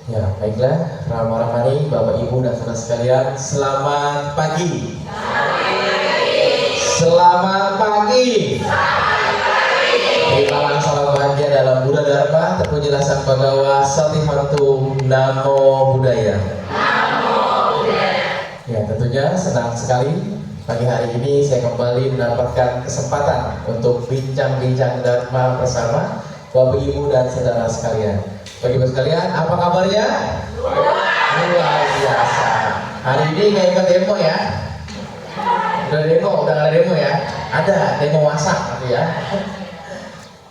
Ya, baiklah, Rama-Ramani, Bapak Ibu dan saudara sekalian, selamat pagi. Selamat pagi. Terimalah salam bahagia dalam Buddha Dharma, terpujilah Sang Bhagawa Satihantu, Namo Buddhaya. Ya, tentunya senang sekali pagi hari ini saya kembali mendapatkan kesempatan untuk bincang-bincang Dharma bersama Bapak Ibu dan saudara sekalian. Bapak Ibu sekalian, apa kabarnya? Luar biasa. Hari ini nggak ikut demo ya? Udah ada demo ya? Ada demo masak nanti ya.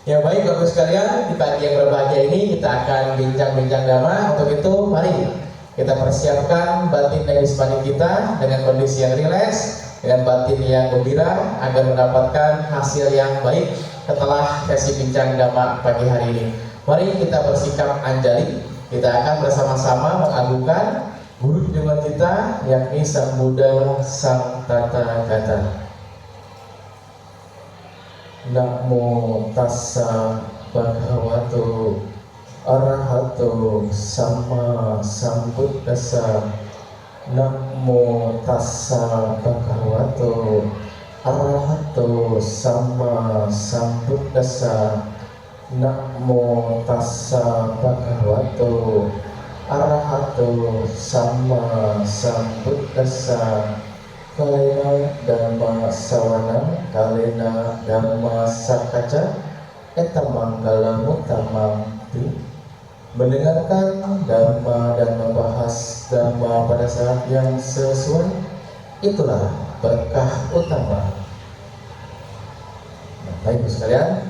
Ya baik Bapak Ibu sekalian, di pagi yang berbahagia ini kita akan bincang-bincang Dhamma. Untuk itu mari kita persiapkan batin dan jasmani kita dengan kondisi yang rileks, dengan batin yang gembira agar mendapatkan hasil yang baik setelah sesi bincang Dhamma pagi hari ini. Mari kita bersikap anjali. Kita akan bersama-sama mengagungkan guru junjungan kita, yakni Sang Buddha Sang Tata Gata. Namo tassa bhagavato arahato sama sambuddhassa. Namo tassa bhagavato arahato sama sambuddhassa. Namo tassa bhagavato arahato sama sambuddhassa. Kalena dhamma sawana kalena dhamma sakaca etamangala mutamang. Mendengarkan dhamma dan membahas dhamma pada saat yang sesuai, itulah berkah utama. Baik Ibu sekalian,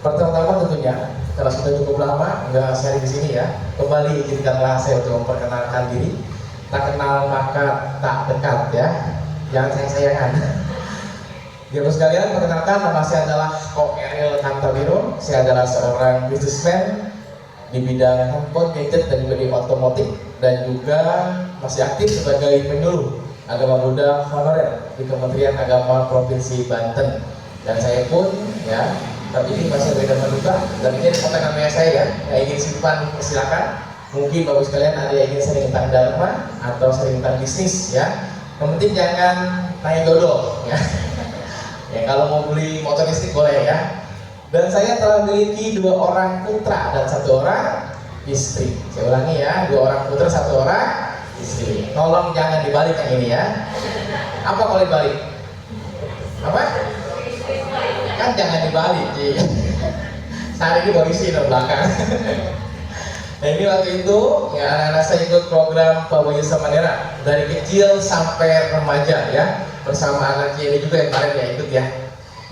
pertama-tama tentunya karena sudah cukup lama nggak sharing di sini ya, kembali izinkanlah saya untuk memperkenalkan diri. Tak kenal maka tak dekat ya, jangan sayang-sayangan. Ibu sekalian, perkenalkan, nama saya adalah Ko Eril Kantabiro. Saya adalah seorang businessman di bidang handphone, gadget dan juga di otomotif, dan juga masih aktif sebagai penyuluh agama Buddha honorer di Kementerian Agama Provinsi Banten. Dan saya pun ya, tapi ini masih beda menduga, dan ini kontak namanya saya ya, yang ingin simpan silakan. Mungkin Bapak sekalian ada yang ingin sharing tentang Dharma atau sharing tentang bisnis ya. Yang penting jangan tanya dodol ya. Ya kalau mau beli motor listrik boleh ya. Dan saya telah memiliki 2 orang putra dan 1 orang istri. Saya ulangi ya, 2 orang putra 1 orang istri. Tolong jangan dibalik yang ini ya. Apa kalau dibalik? Apa? Kan jangan dibalik. Sehari ini baru isi di belakang. Nah ini waktu itu ya anak-anak saya ikut program Pabuya Samanera dari kecil sampai remaja ya, bersama anaknya ini juga yang kemarin ya ikut ya.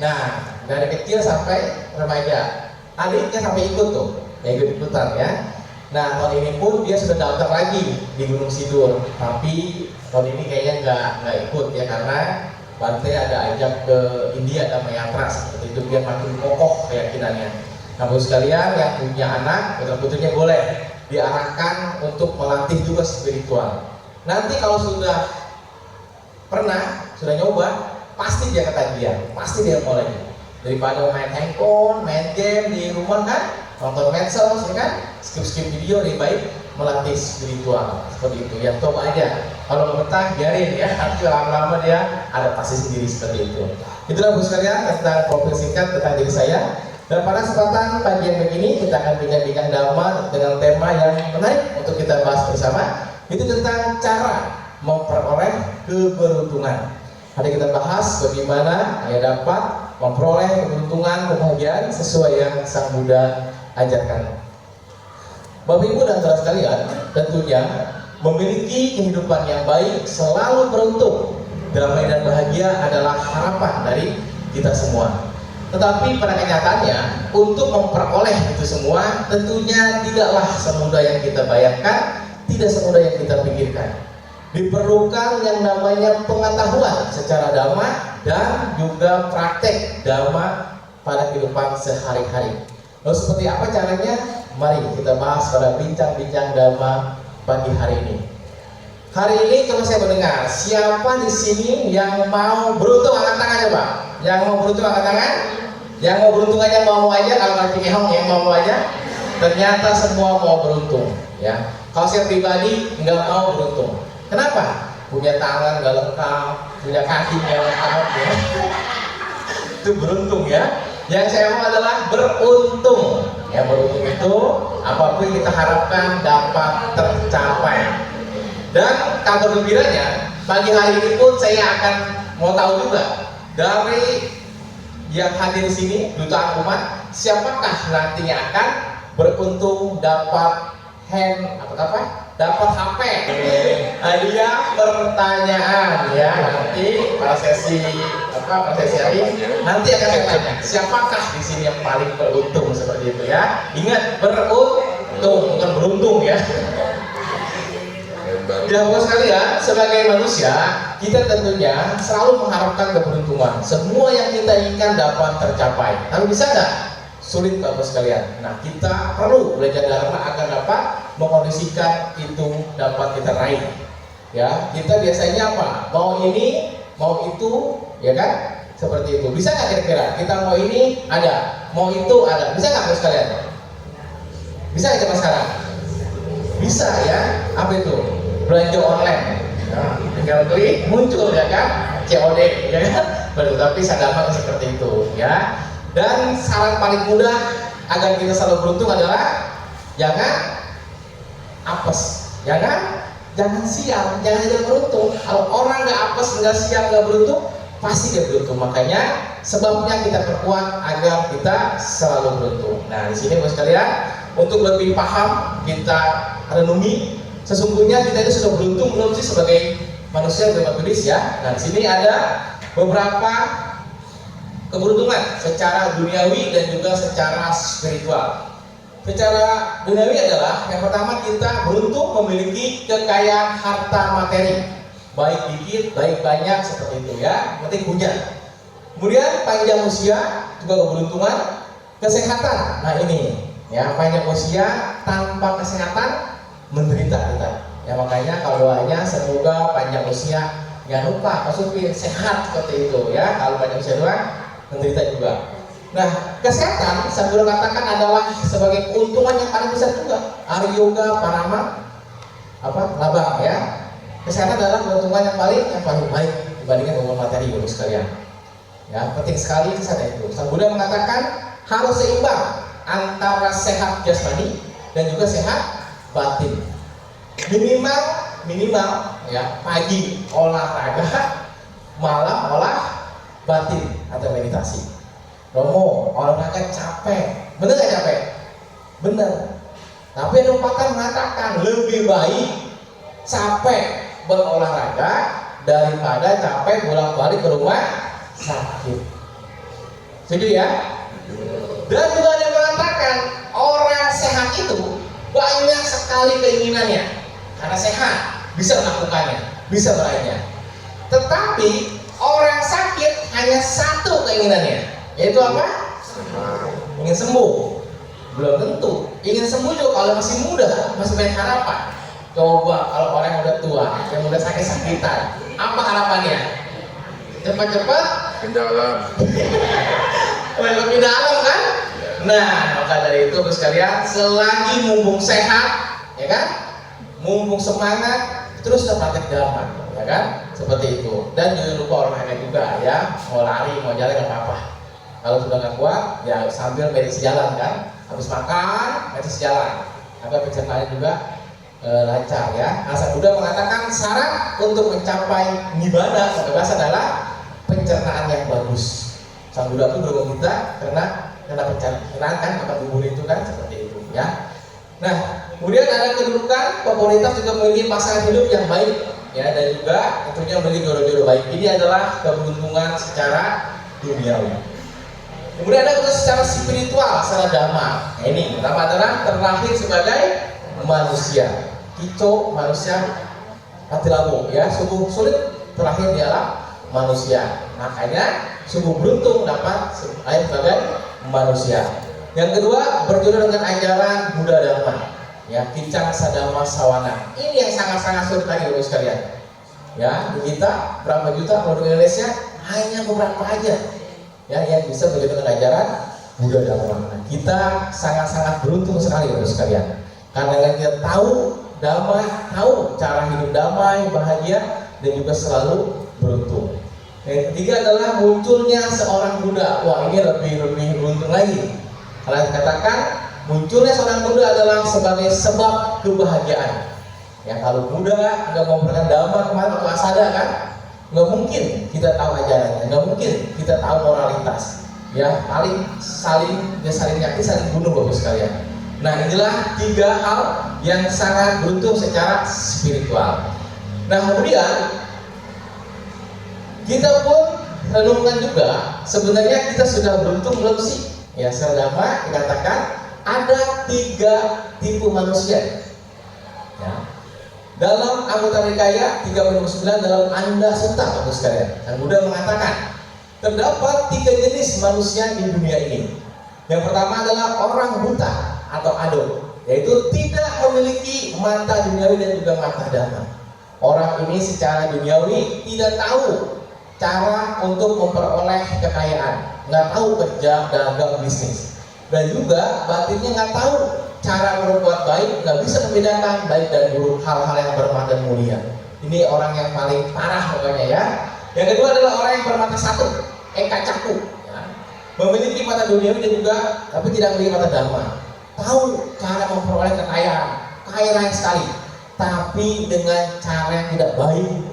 Nah dari kecil sampai remaja, adiknya sampai ikut tuh, ya ikut-ikutan ya. Nah tahun ini pun dia sudah daftar lagi di Gunung Sidur, tapi tahun ini kayaknya nggak ikut ya karena Bante ada ajak ke India dan Mayatra, seperti itu biar makin kokoh keyakinannya. Nah, Bapak sekalian yang punya anak, putra-putrinya boleh diarahkan untuk melatih juga spiritual. Nanti kalau sudah nyoba, pasti dia ketagihan, pasti dia mulai. Daripada main handphone, main game di rumah kan, nonton medsos kan, skip video, lebih baik melatih spiritual seperti itu. Ya coba aja. Kalau mau betah, biarin ya. Nanti lama-lama dia adaptasi sendiri seperti itu. Itulah Bapak sekalian tentang profil singkat tentang diri saya. Dan pada kesempatan pagi yang begini kita akan bincang-bincang Dhamma dengan tema yang menarik untuk kita bahas bersama. Itu tentang cara memperoleh keberuntungan. Hari kita bahas bagaimana ya dapat memperoleh keberuntungan, kebahagiaan sesuai yang Sang Buddha ajarkan. Bapak Ibu dan saudara sekalian, tentunya memiliki kehidupan yang baik, selalu beruntung, damai dan bahagia adalah harapan dari kita semua. Tetapi pada kenyataannya, untuk memperoleh itu semua tentunya tidaklah semudah yang kita bayangkan, tidak semudah yang kita pikirkan. Diperlukan yang namanya pengetahuan secara Dhamma dan juga praktek Dhamma pada kehidupan sehari-hari. Lalu seperti apa caranya? Mari kita bahas pada bincang-bincang Dhamma pagi hari ini. Hari ini coba saya mendengar, siapa di sini yang mau beruntung angkat tangan coba? Yang mau beruntung angkat tangan? Yang mau beruntung aja mau aja, kalau nggak pikir yang mau aja. ternyata semua mau beruntung, ya. Kalau saya pribadi nggak mau beruntung. Kenapa? Punya tangan nggak lengkap, punya kaki nggak lengkap, ya. Itu beruntung, ya. Yang saya mau adalah beruntung. Ya, beruntung itu apapun yang kita harapkan dapat tercapai. Dan kabar gembiranya, pagi hari ini pun saya akan mau tahu juga dari yang hadir di sini, jutaan umat, siapakah nantinya akan beruntung dapat dapat HP. Hadiah pertanyaan, ya. Nanti pada sesi hari nanti akan saya tanya siapakah di sini yang paling beruntung seperti itu, ya. Ingat, beruntung bukan beruntung, ya. Ya, bos sekalian, sebagai manusia kita tentunya selalu mengharapkan keberuntungan. Semua yang kita inginkan dapat tercapai. Tapi bisa nggak? Sulit, bos sekalian. Nah, kita perlu belajar dharma agar dapat mengkondisikan itu dapat kita raih. Ya, kita biasanya apa? Mau ini, mau itu, ya kan? Seperti itu. Bisa nggak kira-kira? Kita mau ini ada, mau itu ada. Bisa nggak, bos sekalian? Bisa nggak coba sekarang? Bisa, ya. Apa itu? Belanja online, nah, tinggal klik muncul, ya kan, COD, ya kan, tapi sadama seperti itu, ya. Dan saran paling mudah agar kita selalu beruntung adalah jangan apes, jangan sial, jangan beruntung. Kalau orang nggak apes, nggak sial, nggak beruntung, pasti dia beruntung. Makanya sebabnya kita perkuat agar kita selalu beruntung. Nah, di sini bos sekalian, untuk lebih paham kita renungi. Sesungguhnya kita itu sudah beruntung belum sih sebagai manusia yang bertulis, ya. Nah, di sini ada beberapa keberuntungan secara duniawi dan juga secara spiritual. Secara duniawi adalah yang pertama, kita beruntung memiliki kekayaan harta materi, baik dikit, baik banyak, seperti itu, ya. Penting punya. Kemudian panjang usia juga keberuntungan, kesehatan. Nah, ini, ya, panjang usia tanpa kesehatan menderita kita, ya. Makanya kalau doanya semoga panjang usia, jangan lupa Pak Supir sehat seperti itu, ya. Kalau panjang usia doang menderita juga. Nah, kesehatan saya sudah katakan adalah sebagai keuntungan yang paling besar juga. Ari Yoga Parama laba, ya. Kesehatan adalah keuntungan yang paling baik dibandingkan dengan materi, Bapak sekalian. Ya, penting sekali kesehatan itu. Sang Buddha mengatakan harus seimbang antara sehat jasmani dan juga sehat batin. Minimal, ya, pagi olahraga, malam olah batin atau meditasi. Romo, olahraga capek, bener gak capek? Bener. Tapi ada pakar mengatakan lebih baik capek berolahraga daripada capek bolak-balik ke rumah sakit. Setuju, ya? Dan juga ada yang mengatakan orang sehat itu banyak sekali keinginannya, karena sehat bisa melakukannya, bisa meraihnya. Tetapi orang sakit hanya satu keinginannya, yaitu apa? Ingin sembuh. Belum tentu. Ingin sembuh juga kalau masih muda, masih banyak harapan. Coba kalau orang yang udah tua, yang udah sakit-sakitan, apa harapannya? Cepat-cepat pindah alam. lebih dalam, kan? Nah, maka dari itu sekalian, selagi mumpung sehat, ya kan, mumpung semangat, terus praktek dharma, ya kan, seperti itu. Dan jangan lupa olahraga juga, ya. Mau lari, mau jalan nggak apa-apa. Kalau sudah nggak kuat, ya sambil meditasi jalan, kan. Habis makan, meditasi jalan. Agar pencernaan juga lancar, ya. Sang Buddha mengatakan syarat untuk mencapai nibbana kebebasan adalah pencernaan yang bagus. Sang Buddha pun mendorong kita karena pencernaan, kan, makan bubur itu, kan, seperti itu, ya. Nah, kemudian ada kedudukan popularitas juga memiliki pasangan hidup yang baik, ya, dan juga tentunya memiliki jodoh-jodoh baik. Ini adalah keberuntungan secara duniawi. Kemudian ada secara spiritual, secara dhamma. Nah, ini pertama adalah terlahir sebagai manusia. Kico, manusia mati lampu, ya, sungguh sulit terlahir di alam manusia. Makanya sungguh beruntung dapat lahir sebagai manusia. Yang kedua, berjodoh dengan ajaran Buddha Dharma, ya, Kincang Sadama Sawana. Ini yang sangat-sangat sulit lagi, Bapak sekalian. Ya, di kita berapa juta penduduk Indonesia, hanya beberapa aja, ya, yang bisa berjodoh dengan ajaran Buddha Dharma. kita sangat-sangat beruntung sekali Bapak sekalian. Karena kita tahu damai, tahu cara hidup damai, bahagia, dan juga selalu beruntung. Yang ketiga adalah munculnya seorang Buddha. Wah, ini lebih beruntung lagi. Kalau dikatakan munculnya seorang Buddha adalah sebagai sebab kebahagiaan. Ya, kalau Buddha nggak memberikan dhamma kemana ke Asada kan, nggak mungkin kita tahu ajarannya, nggak mungkin kita tahu moralitas. Ya, paling saling nyakit, saling bunuh Bapak sekalian. Nah, inilah 3 hal yang sangat beruntung secara spiritual. Nah, kemudian kita pun renungkan juga, sebenarnya kita sudah beruntung belum sih? Ya, selama dikatakan ada 3 tipe manusia. Ya. Dalam Anggutta Nikaya 3/9 dalam Anda Sutta Bapak sekalian, Sang Buddha mengatakan terdapat 3 jenis manusia di dunia ini. Yang pertama adalah orang buta atau ado, yaitu tidak memiliki mata duniawi dan juga mata dhamma. Orang ini secara duniawi tidak tahu cara untuk memperoleh kekayaan, nggak tahu kerja, dagang, bisnis, dan juga batinnya nggak tahu cara berbuat baik, nggak bisa membedakan baik dan buruk, hal-hal yang bermanfaat dan mulia. Ini orang yang paling parah pokoknya ya. Yang kedua adalah orang yang bermata satu, eka caku, ya. Memiliki mata duniawi dan juga tapi tidak memiliki mata dhamma. Tahu cara memperoleh kekayaan, kaya raya sekali, tapi dengan cara yang tidak baik.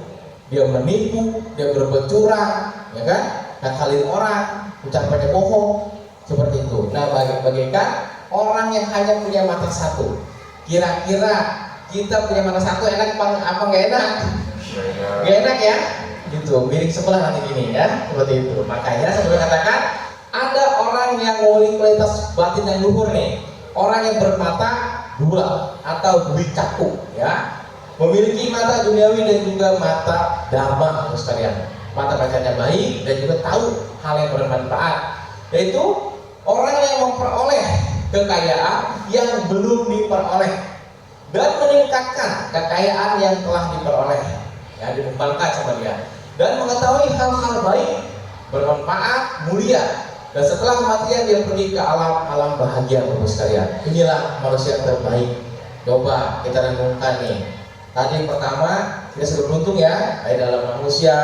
Dia menipu, dia berbuat curang, ya kan? Ngakalin orang, ucapannya bohong, seperti itu. Nah, bagaikan orang yang hanya punya mata satu. Kira-kira kita punya mata satu enak apa nggak enak? Nggak enak ya? Gitu, miring sebelah nanti gini ya, seperti itu. Makanya saya katakan ada orang yang memiliki kualitas batin yang luhur nih, orang yang bermata dua atau dwi caku, ya, memiliki mata duniawi dan juga mata dhamma sekalian. Mata bacanya baik dan juga tahu hal yang bermanfaat, yaitu orang yang memperoleh kekayaan yang belum diperoleh dan meningkatkan kekayaan yang telah diperoleh, ya, dikembangkan sama dia, dan mengetahui hal-hal baik, bermanfaat, mulia, dan setelah kematian dia pergi ke alam bahagia Bapak sekalian. Inilah manusia yang terbaik. Coba kita renungkan nih. Tadi pertama kita sudah beruntung ya, baik dalam manusia,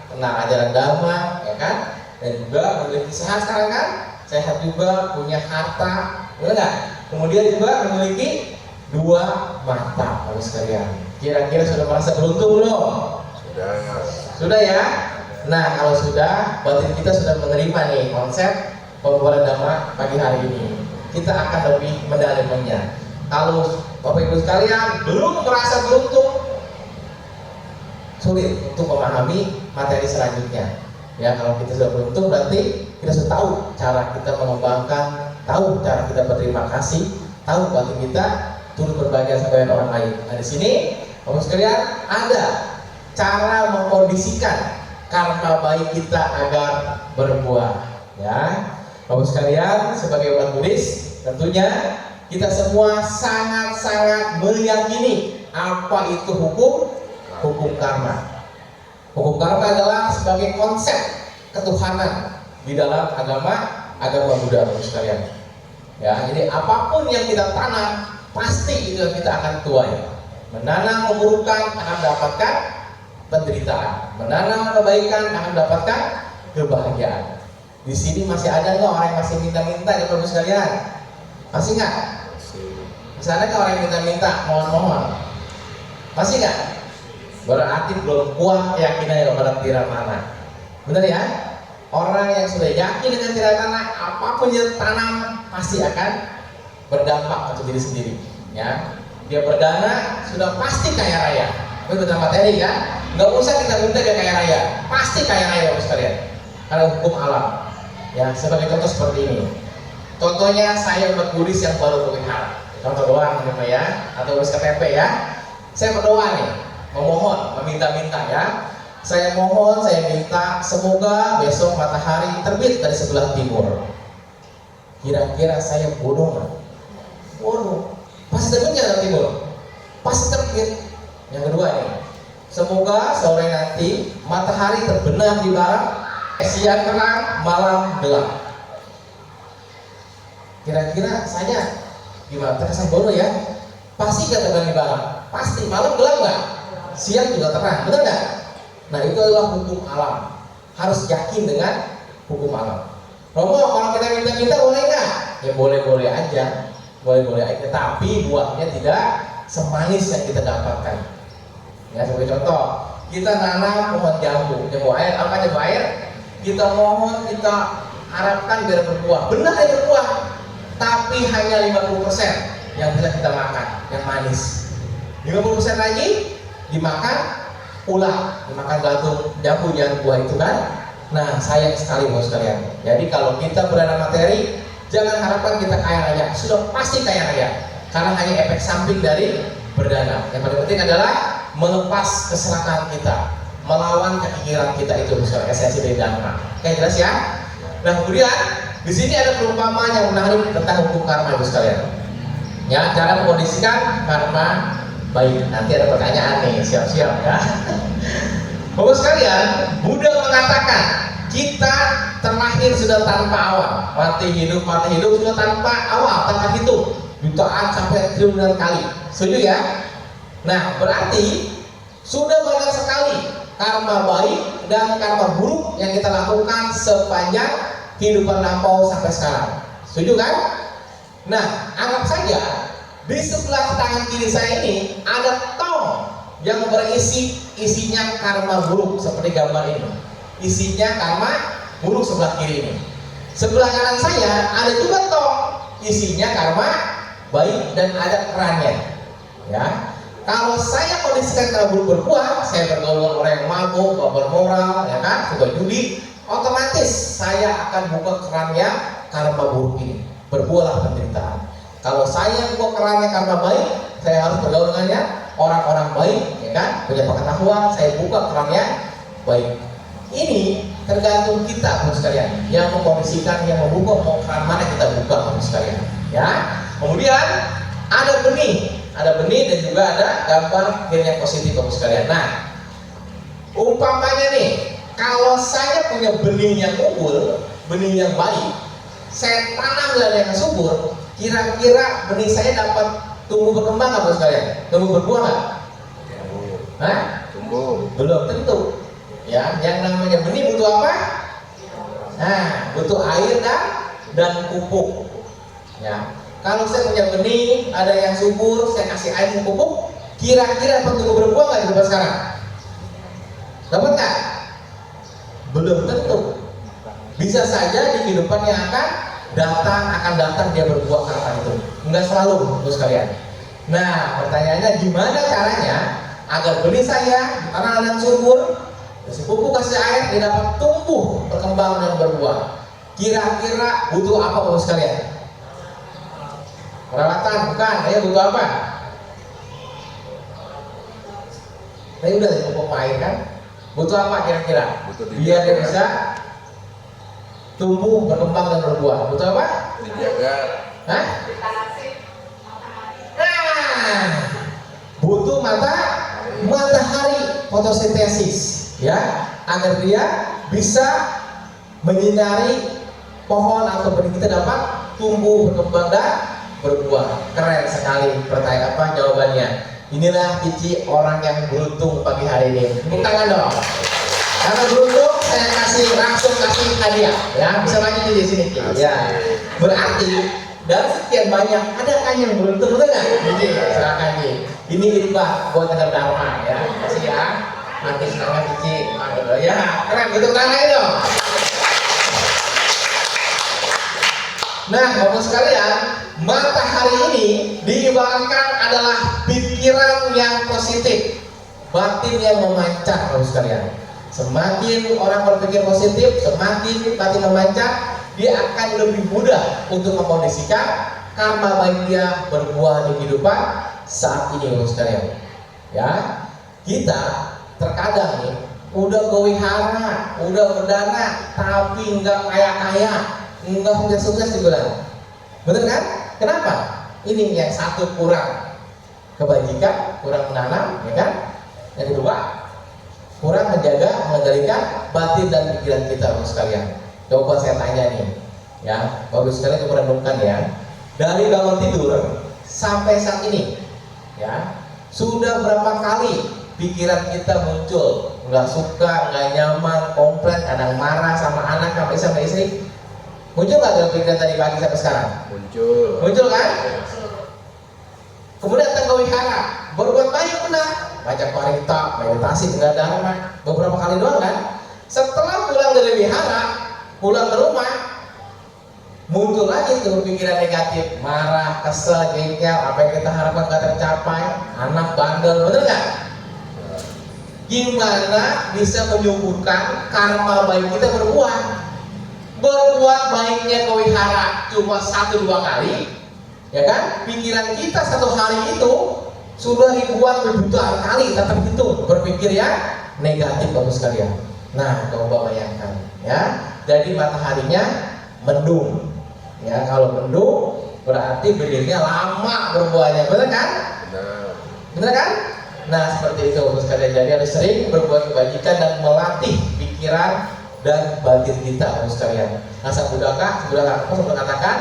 kenal ajaran dhamma, ya kan, dan juga memiliki sehat sekarang kan, sehat juga, punya harta, benar nggak? Kemudian juga memiliki 2 mata Bapak sekalian. Kira-kira sudah merasa beruntung belum? Sudah ya. Nah, kalau sudah, batin kita sudah menerima nih konsep pembuatan dhamma pagi hari ini. Kita akan lebih mendalamnya. Kalau Bapak Ibu sekalian belum merasa beruntung, sulit untuk memahami materi selanjutnya. Ya, kalau kita sudah beruntung berarti kita sudah tahu cara kita mengembangkan, tahu cara kita berterima kasih, tahu batin kita turut berbahagia sama orang lain. Nah, di sini Bapak sekalian ada cara mengkondisikan karma baik kita agar berbuah, ya. Bapak sekalian, sebagai umat Buddhis, tentunya kita semua sangat-sangat meyakini apa itu hukum karma. Hukum karma adalah sebagai konsep ketuhanan di dalam agama Buddha, Bapak sekalian. Ya, jadi apapun yang kita tanam pasti itu yang kita akan tuai. Menanam keburukan akan mendapatkan penderitaan, menanam kebaikan akan mendapatkan kebahagiaan. Di sini masih ada nggak orang yang masih minta-minta ya Bapak sekalian? Masih nggak? Masih ada nggak orang yang minta-minta, mohon-mohon? Masih nggak? Berarti belum kuat keyakinannya kepada tira tanah. Benar ya? Orang yang sudah yakin dengan tira tanah, apapun yang tanam pasti akan berdampak untuk diri sendiri. Ya, dia berdana sudah pasti kaya raya. Itu betul materi kan? Nggak usah kita minta dia kaya raya, pasti kaya raya Bapak sekalian. Karena hukum alam. Ya, sebagai contoh seperti ini. Contohnya saya umat Buddhis yang baru berwihara. Contoh doang Bapak ya, atau urus KTP ya. Saya berdoa nih, memohon, meminta-minta ya. Saya mohon, saya minta semoga besok matahari terbit dari sebelah timur. Kira-kira saya bodoh nggak? Bodoh. Pasti terbitnya dari timur. Pasti terbit. Yang kedua nih, semoga sore nanti matahari terbenam di barat, siang terang, malam gelap. Kira-kira saya gimana? Terkesan bodoh ya? Pasti kita berani barang. Pasti. Malam gelap nggak? Siang juga terang. Benar nggak? Nah itu adalah hukum alam. Harus yakin dengan hukum alam. Romo, kalau kita minta-minta boleh nggak? Ya boleh-boleh aja. Boleh-boleh aja. Tapi buahnya tidak semanis yang kita dapatkan. Ya sebagai contoh, kita nanam pohon jambu air, apa jambu air? Kita mohon, kita harapkan biar berbuah. Benar ya berbuah, tapi hanya 50% yang bisa kita makan, yang manis. 50% lagi dimakan ulang, dimakan gantung jambu yang buah itu kan. Nah sayang sekali bos sekalian. Jadi kalau kita berdana materi, jangan harapkan kita kaya raya. Sudah pasti kaya raya, karena hanya efek samping dari berdana. Yang paling penting adalah melepas keserakahan kita, melawan kekikiran kita, itu esensi dari dharma. Oke, jelas ya? Nah kemudian di sini ada perumpamaan yang menarik tentang hukum karma itu sekalian. Ya, cara mengkondisikan karma baik. Nanti ada pertanyaan nih, siap-siap ya. Bapak sekalian, Buddha mengatakan kita terlahir sudah tanpa awal, mati hidup sudah tanpa awal, tanpa hitung, jutaan sampai triliunan kali. Setuju ya? Nah berarti sudah banyak sekali karma baik dan karma buruk yang kita lakukan sepanjang kehidupan lampau sampai sekarang. Setuju kan? Nah anggap saja di sebelah tangan kiri saya ini ada tong yang isinya karma buruk seperti gambar ini. Isinya karma buruk sebelah kiri ini. Sebelah kanan saya ada juga tong isinya karma baik dan ada kerannya. Ya. Kalau saya kondisikan karma buruk berbuah, saya bergaul dengan orang yang mabuk, bermoral, ya kan, suka judi, otomatis saya akan buka kerannya karma buruk ini. Berbuahlah penderitaan. Kalau saya buka kerannya karma baik, saya harus bergaul dengannya orang-orang baik, ya kan, punya pengetahuan, saya buka kerannya baik. Ini tergantung kita, teman sekalian, yang mengkondisikan, yang membuka mau keran mana kita buka, teman sekalian. Ya. Kemudian ada benih dan juga ada gambar yang positif, teman sekalian. Nah, umpamanya nih, kalau saya punya benih yang unggul, benih yang baik, saya tanam dan yang subur, kira-kira benih saya dapat tumbuh berkembang nggak, teman sekalian? Tumbuh berbuah nggak? Hah? Tumbuh. Belum tentu. Ya, yang namanya benih butuh apa? Nah, butuh air dan pupuk. Ya, kalau saya punya benih, ada yang subur, saya kasih air dan pupuk, kira-kira dapat tumbuh berbuah nggak di tempat sekarang? Dapat nggak? Belum tentu. Bisa saja di kehidupan yang akan datang dia berbuah karena itu. Enggak selalu, terus sekalian. Nah, pertanyaannya gimana caranya agar benih saya di tanah yang subur, kasih pupuk, kasih air, dia dapat tumbuh, berkembang dan berbuah. Kira-kira butuh apa, terus sekalian? Perawatan, bukan? Dia butuh apa? Tadi udah pupuk air kan? Butuh apa kira-kira? Biar dia bisa tumbuh, berkembang dan berbuah. Butuh apa? Dijaga. Hah? Nah, butuh matahari fotosintesis, ya, agar dia bisa menyinari pohon atau benih kita dapat tumbuh, berkembang dan berbuah. Keren sekali pertanyaan apa jawabannya. Inilah Cici orang yang beruntung pagi hari ini. Tepuk tangan dong. Karena beruntung saya langsung kasih hadiah, ya. Bisa lanjut di sini, ya. Berarti dari sekian banyak ada kan yang beruntung, betul nggak? Jadi silakan nih. Ini hikmah buat dengar dharma, ya. Kasih ya. Nanti silakan Cici. Ya, keren. Tepuk tangan dong. Nah, bapak sekalian, matahari ini diibaratkan adalah pikiran yang positif, batin yang memancar, bapak sekalian. Semakin orang berpikir positif, semakin batin memancar, dia akan lebih mudah untuk mengkondisikan karma baik dia berbuah di kehidupan saat ini, bapak sekalian. Ya, kita terkadang nih udah gowihara, udah berdana, tapi nggak kaya-kaya, nggak punya sukses juga, bener kan? Kenapa? Ini yang satu kurang kebajikan, kurang menanam, ya kan? Yang kedua, kurang menjaga, mengendalikan batin dan pikiran kita, bapak sekalian. Coba saya tanya nih, ya, bapak sekalian coba renungkan ya. Dari bangun tidur sampai saat ini, ya, sudah berapa kali pikiran kita muncul, nggak suka, nggak nyaman, komplain, kadang marah sama anak, sama istri? Muncul nggak dalam pikiran tadi pagi sampai sekarang? Muncul kan? Kemudian datang ke wihara, berbuat baik benar, baca parita, meditasi, tinggal dharma, beberapa kali doang kan? Setelah pulang dari wihara, pulang ke rumah, muncul lagi tuh pikiran negatif, marah, kesel, jengkel, apa yang kita harapkan gak tercapai, anak bandel, bener nggak? Gimana bisa menyuburkan karma baik kita berbuat? Berbuat baiknya ke wihara cuma 1-2 kali, ya kan? Pikiran kita satu hari itu sudah ribuan jutaan kali tetap itu berpikir yang negatif, bagus sekalian. Nah, coba bayangkan, ya. Jadi mataharinya mendung, ya. Kalau mendung berarti berdirinya lama berbuahnya, benar kan? Benar kan? Nah, seperti itu bagus sekalian. Jadi harus sering berbuat kebajikan dan melatih pikiran dan batin kita, bagus sekalian. Nah, sang Buddhaka sudah katakan,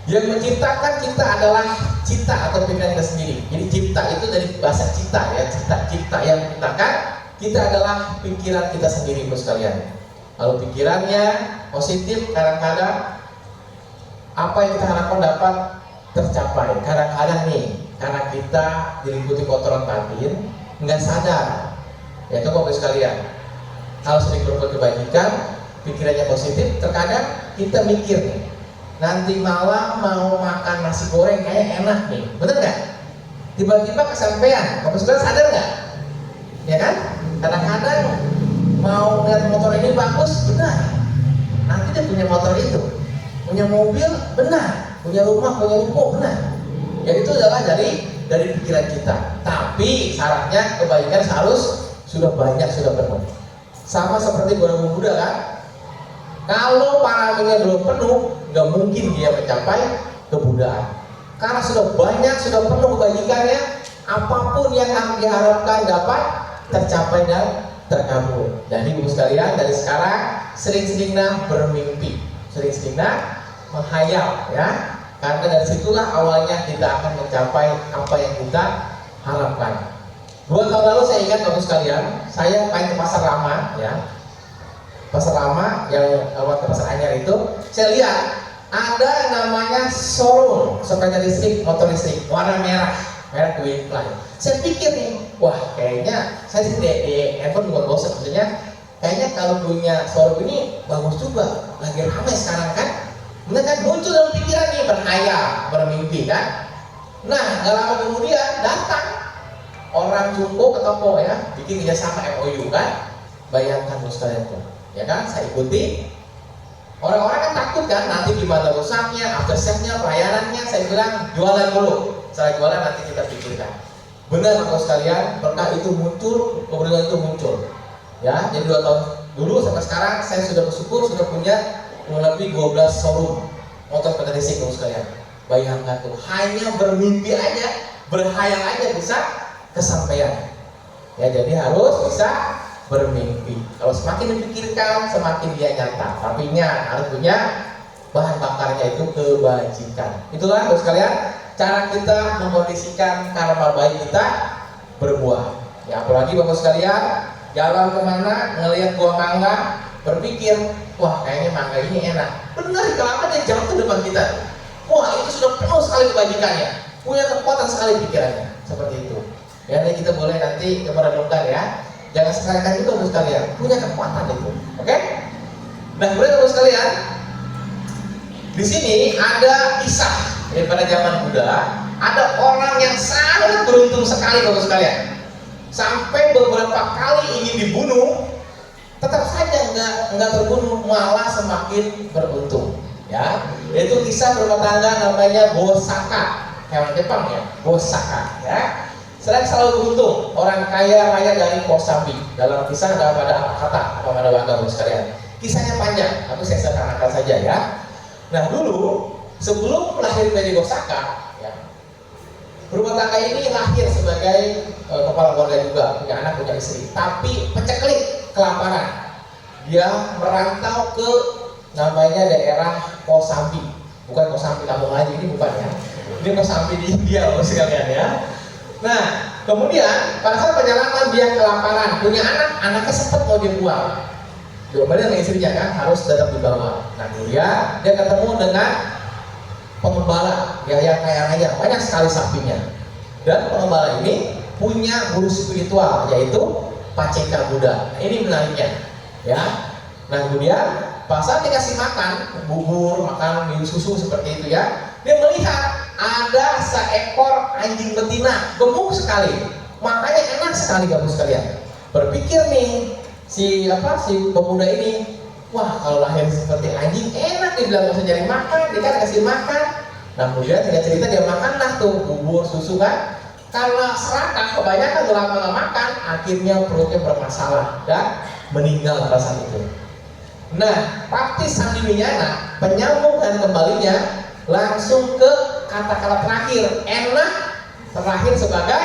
yang menciptakan kita adalah cita atau pikiran kita sendiri. Jadi cipta itu dari bahasa cita, ya, cipta yang menciptakan kita adalah pikiran kita sendiri, bos sekalian. Kalau pikirannya positif, kadang-kadang apa yang kita harapkan dapat tercapai. Kadang-kadang nih, karena kita diliputi kotoran batin, nggak sadar. Ya, coba bos sekalian. Kalau sering berbuat kebajikan, pikirannya positif, terkadang kita mikir nih, nanti malam mau makan nasi goreng kayak enak nih, bener nggak? Tiba-tiba kesampaian, bapak saudara sadar nggak? Ya kan? Kadang-kadang mau lihat motor ini bagus, benar. Nanti dia punya motor itu, punya mobil, benar. Punya rumah, punya ruko, benar. Ya itu adalah dari pikiran kita. Tapi syaratnya kebaikan harus sudah banyak, sudah penuh. Sama seperti Borobudur Buddha kan? Kalau paraminya belum penuh, nggak mungkin dia mencapai kebuddhaan. Karena sudah banyak, sudah penuh kebajikannya, apapun yang diharapkan dapat tercapai dan terkabul. Jadi ibu sekalian, dari sekarang sering-seringlah bermimpi, sering-seringlah menghayal, ya. Karena dari situlah awalnya kita akan mencapai apa yang kita harapkan. 2 tahun lalu saya ingat ibu sekalian, saya main ke pasar lama, ya. Pasar lama yang lewat ke pasar anyar itu, saya lihat ada namanya showroom sepeda listrik, motor listrik warna merah Twin Fly. Saya pikir nih, wah kayaknya saya sih di handphone bukan bosan, maksudnya kayaknya kalau punya showroom ini bagus juga, lagi ramai sekarang kan. Bener kan, muncul dalam pikiran nih, berhayal, bermimpi kan. Nah, gak lama kemudian datang orang jumbo ke toko, ya, bikin kerjasama MOU kan. Bayangkan bos kalian tuh, ya kan, saya ikuti. Orang-orang kan takut kan, nanti gimana rusaknya, aftersave-nya, pelayanannya. Saya bilang jualan dulu, setelah jualan nanti kita pikirkan. Benar bos kalian, berkah itu muncul, keberuntungan itu muncul. Ya, jadi 2 tahun dulu sampai sekarang saya sudah bersyukur sudah punya lebih 12 showroom motor sepeda listrik bos kalian. Bayangkan tuh, hanya bermimpi aja, berhayal aja bisa kesampaian. Ya, jadi harus bisa bermimpi. Kalau semakin dipikirkan, semakin dia nyata. Tapi ingat, harus punya bahan bakarnya itu kebajikan. Itulah bos kalian, cara kita memondisikan karma baik kita berbuah. Ya, apalagi bapak sekalian, jalan kemana, ngelihat buah mangga, berpikir, wah kayaknya mangga ini enak. Benar, kalau dia jauh ke depan kita, wah itu sudah penuh sekali kebajikannya, punya kekuatan sekali pikirannya. Seperti itu. Ya, jadi kita boleh nanti merenungkan, ya. Jangan sekalian juga bos sekalian, punya kekuatan itu. Oke? Nah, kemudian bos sekalian, di sini ada kisah daripada zaman Buddha. Ada orang yang sangat beruntung sekali bos sekalian, sampai beberapa kali ingin dibunuh, tetap saja nggak terbunuh, malah semakin beruntung. Ya, itu kisah berumah tangga namanya Bosaka, hewan Jepang ya, Bosaka. Ya, selalu beruntung, orang kaya raya dari Kosambi. Dalam kisah ada pada bangga bos sekalian. Kisahnya panjang, tapi saya sederhanakan saja ya. Nah dulu sebelum lahir dari Bosaka, ya, berumah tangga ini lahir sebagai kepala keluarga juga, punya anak, punya istri, tapi peceklik, kelaparan. Dia merantau ke namanya daerah Kosambi. bukan Kosambi kampung aja, ini bukan ya, ini Kosambi di India loh sekalian ya. Nah kemudian pada saat perjalanan dia kelaparan, punya anak, anaknya sempat mau dia buang, diomelin dengan istrinya kan, harus tetap dibawa. Nah kemudian dia ketemu dengan pengembala yang kaya raya, banyak sekali sapinya, dan pengembala ini punya guru spiritual yaitu Paceka Buddha. Nah, ini menariknya ya. Nah kemudian pas saat dikasih makan bubur, makan minum susu seperti itu ya, dia melihat ada seekor anjing betina gemuk sekali, makanya enak sekali gabung sekalian. Berpikir nih si pemuda ini, wah kalau lahir seperti anjing enak, dibilang gak usah cari makan, dia kan kasih makan. Nah kemudian tinggal cerita dia makanlah tuh bubur susu kan. Karena serakah kebanyakan lama nggak makan, akhirnya perutnya bermasalah dan meninggal pada saat itu. Nah, praktis Sandiminyana penyambung dan kembalinya langsung ke kata-kata terakhir, enak terakhir sebagai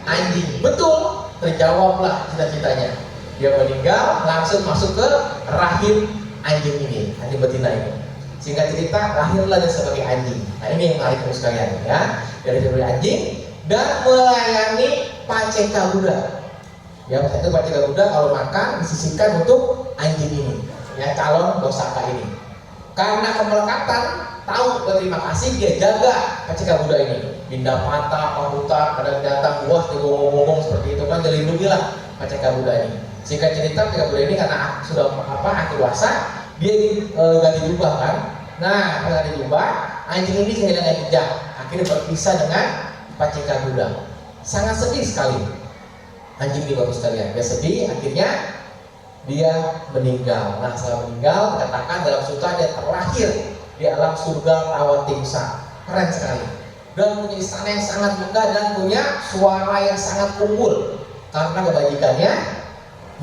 anjing. Betul, terjawablah cita-citanya. Dia meninggal langsung masuk ke rahim anjing ini, anjing betina ini. Singkat cerita, lahirlah dia sebagai anjing. Nah ini yang menarik sekalian ya, dari anjing dan melayani Paceka Buddha. Ya, itu Paceka Buddha kalau makan disisihkan untuk anjing ini, ya calon Bosaka ini. Karena kemelekatan, tahu berterima kasih, dia jaga Paceka Buddha ini. Pindah patah, pahutan, ada binatang buah, digomong-gomong seperti itu kan, dilindungilah Paceka Buddha ini. Singkat cerita, Paceka Buddha ini karena sudah akhir wasa, dia ganti jubah kan. Nah, ganti jubah, anjing ini kehilangan jejak, akhirnya berpisah dengan Paceka Buddha. Sangat sedih sekali anjing ini, bagus sekalian. Dia sedih, akhirnya dia meninggal. Nah setelah meninggal, dikatakan dalam sutra dia terlahir di alam surga Tawatimsa. Keren sekali. Dan punya istana yang sangat megah dan punya suara yang sangat unggul karena kebajikannya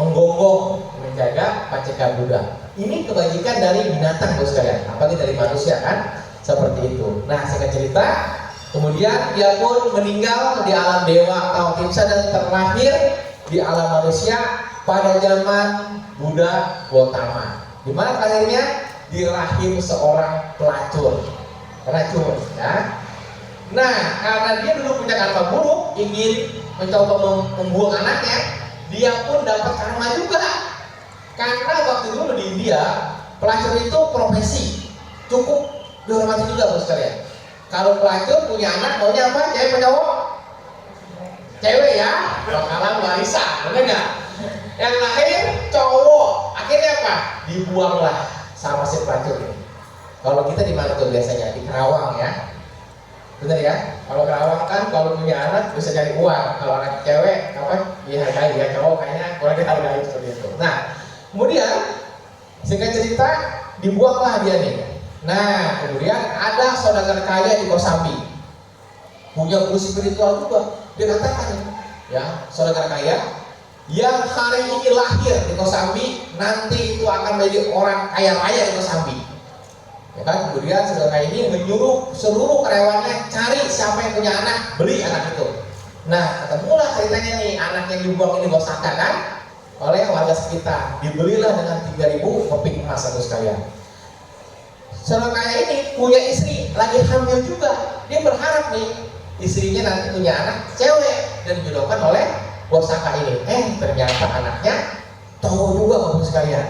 menggonggong menjaga Paceka Buddha. Ini kebajikan dari binatang, bagus sekalian, apalagi dari manusia kan, seperti itu. Nah singkat cerita, kemudian dia pun meninggal di alam dewa Tawatimsa dan terlahir di alam manusia pada zaman Buddha Gautama. Di mana terakhirnya? Di rahim seorang pelacur, ya. Nah, karena dia dulu punya karma buruk, ingin mencoba membuang anaknya, dia pun dapat karma juga. Karena waktu dulu di India, pelacur itu profesi cukup dihormati juga, bos sekalian. Kalau pelacur punya anak, maunya apa? Cewek atau cowok? Cewek ya, bakalan warisan, bener nggak? Yang lahir cowok, akhirnya apa? Dibuanglah sama si pelacur ini. Kalau kita di mana tuh biasanya? Di Kerawang ya, bener ya? Kalau Kerawang kan kalau punya anak bisa cari uang. Kalau anak cewek apa? Dihargai ya, cowok kayaknya kurang dihargai seperti itu. Nah, kemudian singkat cerita dibuanglah dia nih. Nah, kemudian ada saudagar kaya di Kosambi, punya guru spiritual juga. Dia katakan, ya, saudagar kaya yang hari ini lahir di Kosambi, nanti itu akan menjadi orang kaya raya di Kosambi. Ya kan? Kemudian saudagar kaya ini menyuruh seluruh karyawannya cari siapa yang punya anak, beli anak itu. Nah, ketemulah ceritanya nih, anak yang dibuang ini Bosaka kan, oleh warga sekitar. Dibelilah dengan 3.000 keping emas atau sekalian. Saudagar kaya ini punya istri lagi hamil juga. Dia berharap nih istrinya nanti punya anak cewek dan dijodohkan oleh Bosaka ini. Ternyata anaknya cowok juga, bapak sekalian.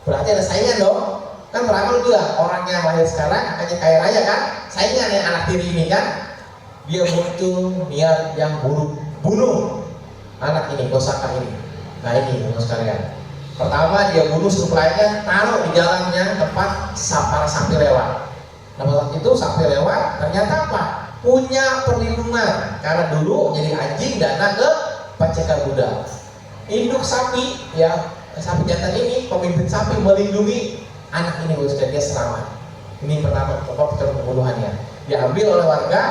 Berarti ada saingan dong. Kan beramal juga orang yang lahir sekarang akannya kaya raya kan. Saingan yang anak tiri ini kan. Dia muncul niat yang buruk, bunuh anak ini, Bosaka ini. Nah ini bapak sekalian. Pertama dia bunuh supplier, taruh di jalannya tempat para sapi lewat. Nah waktu itu sapi lewat, ternyata apa? Punya perlindungan karena dulu jadi anjing dana ke Paceka Buddha. Induk sapi, ya sapi jantan ini, pemimpin sapi melindungi anak ini, dia selamat. Ini pertama pembunuhannya. Diambil oleh warga,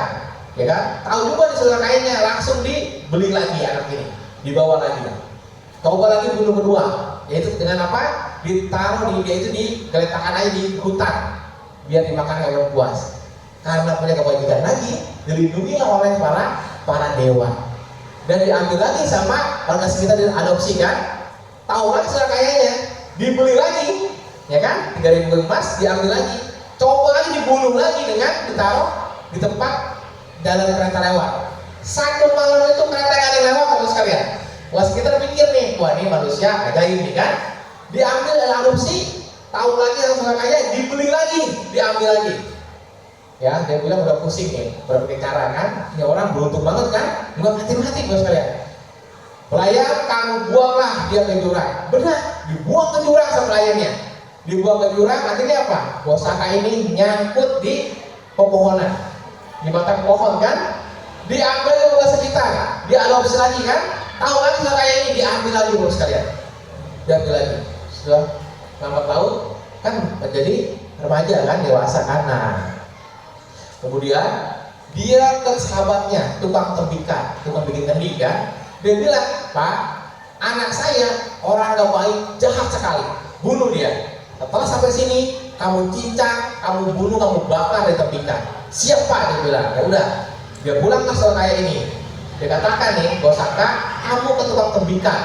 ya kan? Tahu juga di saudara kayaknya, langsung dibeli lagi anak ini, dibawa lagi. Coba lagi bunuh kedua, yaitu dengan apa? Ditaruh dia itu diletakkan aja di hutan, biar dimakan hewan buas. Karena punya kebajikan lagi, dilindungi oleh para dewa. Dan diambil lagi sama warga sekitar, diadopsi kan? Tahu lagi saudara kayaknya, dibeli lagi, ya kan? 3.000 emas diambil lagi. coba lagi dibunuh lagi dengan ditaruh di tempat jalan kereta lewat. Satu malam itu kereta nggak ada yang lewat, Bapak sekalian. Wah, kita pikir nih, wah ini manusia ajaib nih kan. Diambil adopsi, tahu lagi yang suka kaya, dibeli lagi, diambil lagi. Ya, dia bilang udah pusing nih, berbagai cara kan. Ini orang beruntung banget kan, nggak mati-mati Bapak sekalian. Pelayan, kamu buanglah dia ke jurang. Benar, dibuang ke jurang sama pelayannya. Dibuang ke jurang, akhirnya apa? Bosaka ini nyangkut di pepohonan, di batang pohon kan. Diambil oleh sekitar, diadopsi lagi kan. Tahu lagi nggak kayak ini, diambil lagi Bapak sekalian. Diambil lagi. Sudah lambat laut kan menjadi remaja kan, dewasa kan. Nah, kemudian dia ke sahabatnya, tukang tembikar, tukang bikin kendi kan. Dia bilang, Pak, anak saya orang gak baik, jahat sekali, bunuh dia. Setelah sampai sini, kamu cincang, kamu bunuh, kamu bakar dari tembikar. Siap Pak, dia bilang. Ya udah, dia pulang ke soal kayak ini. Dia katakan nih, Bosaka, kamu ke tukang tembikar,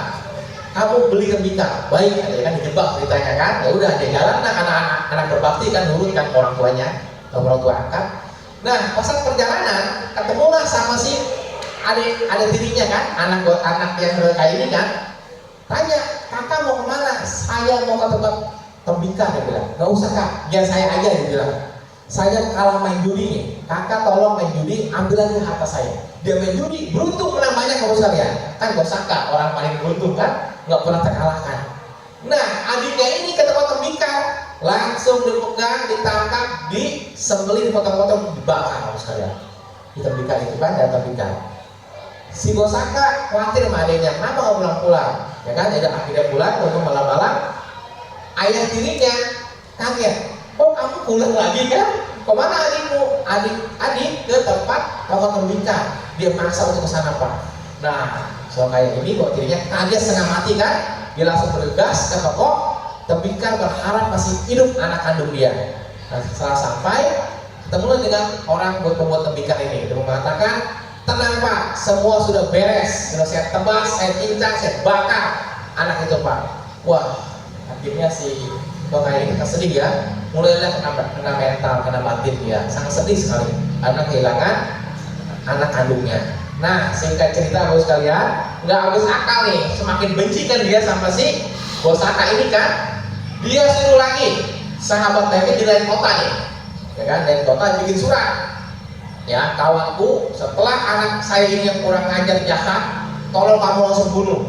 kamu beli tembikar. Baik, ada kan dijebak ceritanya kan. Ya udah, dia jalan, nah anak berbakti kan nurut kan orang tuanya, orang tua angkat. Nah, pas perjalanan ketemulah sama si adik tirinya kan, anak yang kayak ini kan. Tanya, kakak mau kemana? Saya mau ke tempat tembikar, dia bilang. Gak usah kak, biar saya aja, dia bilang. Saya kalah main judi nih, kakak tolong main judi, ambil lagi harta saya. Dia main judi, beruntung menang banyak Bapak sekalian. Kan Bosaka, orang paling beruntung kan, nggak pernah terkalahkan. Nah, adiknya ini ke tempat tembikar, langsung dipegang, ditangkap, disembelih, dipotong-potong, dibakar Bapak sekalian. Di tembikar itu kan, ada tembikar. Si Bosaka khawatir sama adiknya, kenapa nggak pulang-pulang? Ya kan, jadi akhirnya pulang, waktu malam-malam, ayah tirinya kaget, oh kamu pulang lagi kan? Kemana adikmu? Adik ke tempat tempat tembikar. Dia maksa untuk kesana Pak. Nah, so kayak ini buat dirinya kaget setengah mati kan? Dia langsung bergegas ke toko tembikar berharap masih hidup anak kandung dia. Nah, setelah sampai ketemu dengan orang pembuat tembikar ini. Dia mengatakan, tenang Pak, semua sudah beres, sudah saya tebas, saya cincang, saya bakar anak itu Pak. Wah, akhirnya si Bokay ini sedih ya, mulailah kena mental, kena batin dia, sangat sedih sekali karena kehilangan anak kandungnya. Nah, singkat cerita Bapak sekalian, nggak habis akal nih, semakin benci kan dia sama si Bosaka ini kan. Dia suruh lagi sahabatnya ini di lain kota nih, ya kan, lain kota bikin surat. Ya, kawanku, setelah anak saya ini yang kurang ajar jahat, tolong kamu langsung bunuh.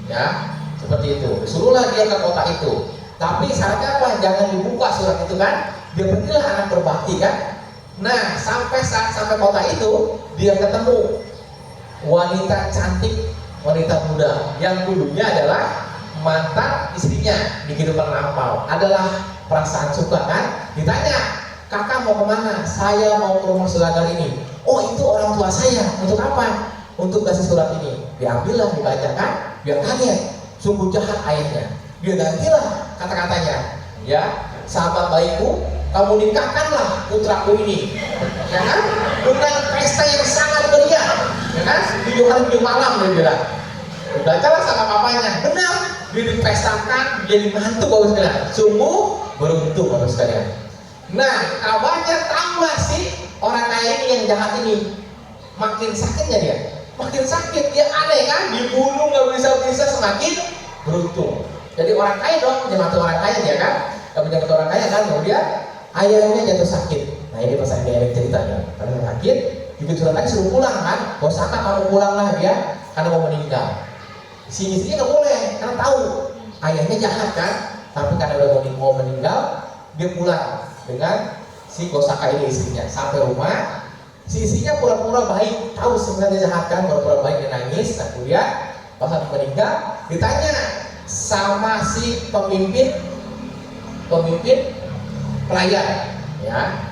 Ya, seperti itu. Suruhlah dia ke kota itu. Tapi syaratnya apa? Jangan dibuka surat itu kan. Dia pergilah anak berbakti kan. Nah, sampai kota itu, dia ketemu wanita cantik, wanita muda yang dulunya adalah mantan istrinya di kehidupan lampau. Adalah perasaan suka kan. Ditanya, kakak mau kemana? Saya mau ke rumah saudagar ini. Oh, itu orang tua saya. Untuk apa? Untuk kasih surat ini. Diambillah, dibacakan. Dia kaget. Sungguh jahat ayahnya. Dia gantilah kata-katanya. Ya, sahabat baikku, kamu nikahkanlah putraku ini. Ya kan? Dengan pesta yang sangat meriah. Ya kan? 7 hari 7 malam dia bilang. Dibacalah sama papanya. Benar. Dia dipestakan, jadi mantu Bapak sekalian. Sungguh beruntung Bapak sekalian. Nah, kabarnya tambah sih orang kaya ini yang jahat ini, makin sakitnya dia, makin sakit, dia aneh kan, dibunuh nggak bisa semakin beruntung. Jadi orang kaya dong, punya mati orang kaya dia kan, nggak punya mati orang kaya kan, kemudian ayahnya jatuh sakit. Nah ini pas ayahnya ceritanya, karena sakit, bikin surat lagi suruh pulang kan, Bosaka kamu pulanglah dia, karena mau meninggal. Si istrinya nggak boleh, karena tahu ayahnya jahat kan, tapi karena udah mau meninggal, dia pulang dengan si Bosaka ini istrinya. Sampai rumah, si istrinya pura-pura baik, tahu sebenarnya jahat kan, pura-pura baik, dia nangis. Nah, kemudian pas meninggal ditanya sama si pemimpin pelayan, ya,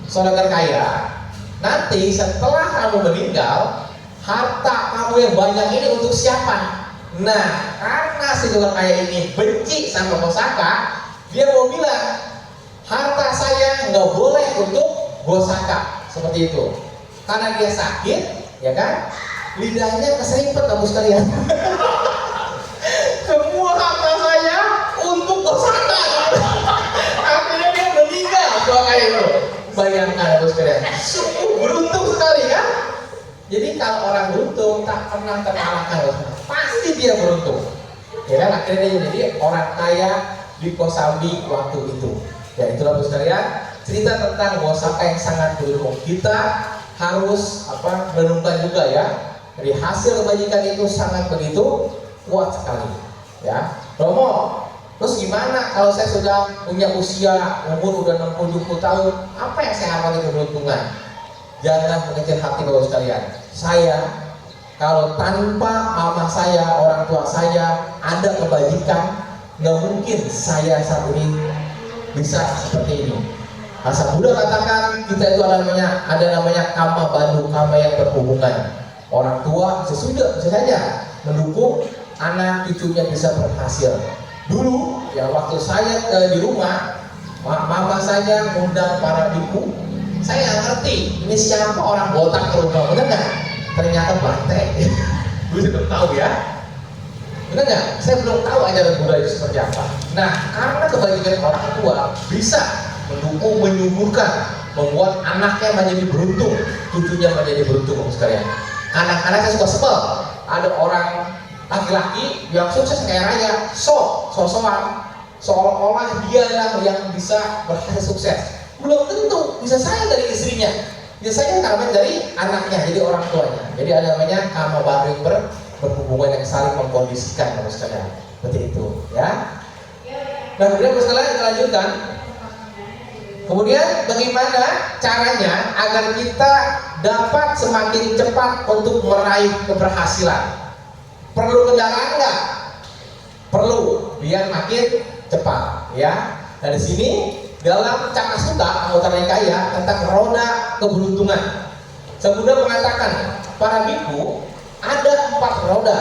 saudagar kaya, nanti setelah kamu meninggal, harta kamu yang banyak ini untuk siapa? Nah, karena si saudagar kaya ini benci sama Bosaka, dia mau bilang, harta saya nggak boleh untuk Bosaka, seperti itu. Karena dia sakit, ya kan? Lidahnya keseripet Bapak sekalian. Semua harta saya untuk Bosaka. Akhirnya dia meninggal kayak itu. Jadi kalau orang beruntung tak pernah terkalahkan, pasti dia beruntung. Ya kan, akhirnya dia jadi orang kaya di Kosambi waktu itu. Ya itulah Bapak sekalian, cerita tentang bahwa siapa yang sangat beruntung. Kita harus merenungkan juga ya. Jadi hasil kebajikan itu sangat begitu kuat sekali. Ya, Romo, terus gimana kalau saya sudah punya usia umur udah 60-70 tahun, apa yang saya amati keberuntungan? Jangan mengecil hati Bapak sekalian. Saya kalau tanpa mama saya, orang tua saya ada kebajikan, nggak mungkin saya saat ini bisa seperti ini. Asal Buddha katakan kita itu ada namanya kama bandhu, kama yang berhubungan. Orang tua bisa saja mendukung anak cucunya bisa berhasil. Dulu ya waktu saya di rumah, mama saya undang para biku, saya nggak ngerti ini siapa orang botak ke rumah, bener nggak? Ternyata banteng. Gue belum tahu ya, bener nggak? Saya belum tahu ajaran Buddha itu seperti apa. Nah, karena kebajikan orang tua bisa mendukung, menyuburkan, membuat anaknya menjadi beruntung, cucunya menjadi beruntung sekalian. Anak-anak saya suka sebel, ada orang laki-laki yang sukses kayak raya, so-soan, seolah-olah dia yang bisa berhasil sukses. Belum tentu, bisa saja dari istrinya, bisa saja karena dari anaknya, jadi orang tuanya. Jadi ada namanya kama bandhu yang berhubungan yang saling mengkondisikan Bapak sekalian. Seperti itu, ya. Nah, kemudian Bapak sekalian kita lanjutkan. Kemudian bagaimana caranya agar kita dapat semakin cepat untuk meraih keberhasilan? Perlu kendaraan nggak? Perlu, biar makin cepat, ya. Dari sini dalam Cakasuta, anggota yang kaya tentang roda keberuntungan. Sebudah mengatakan para biku ada 4 roda.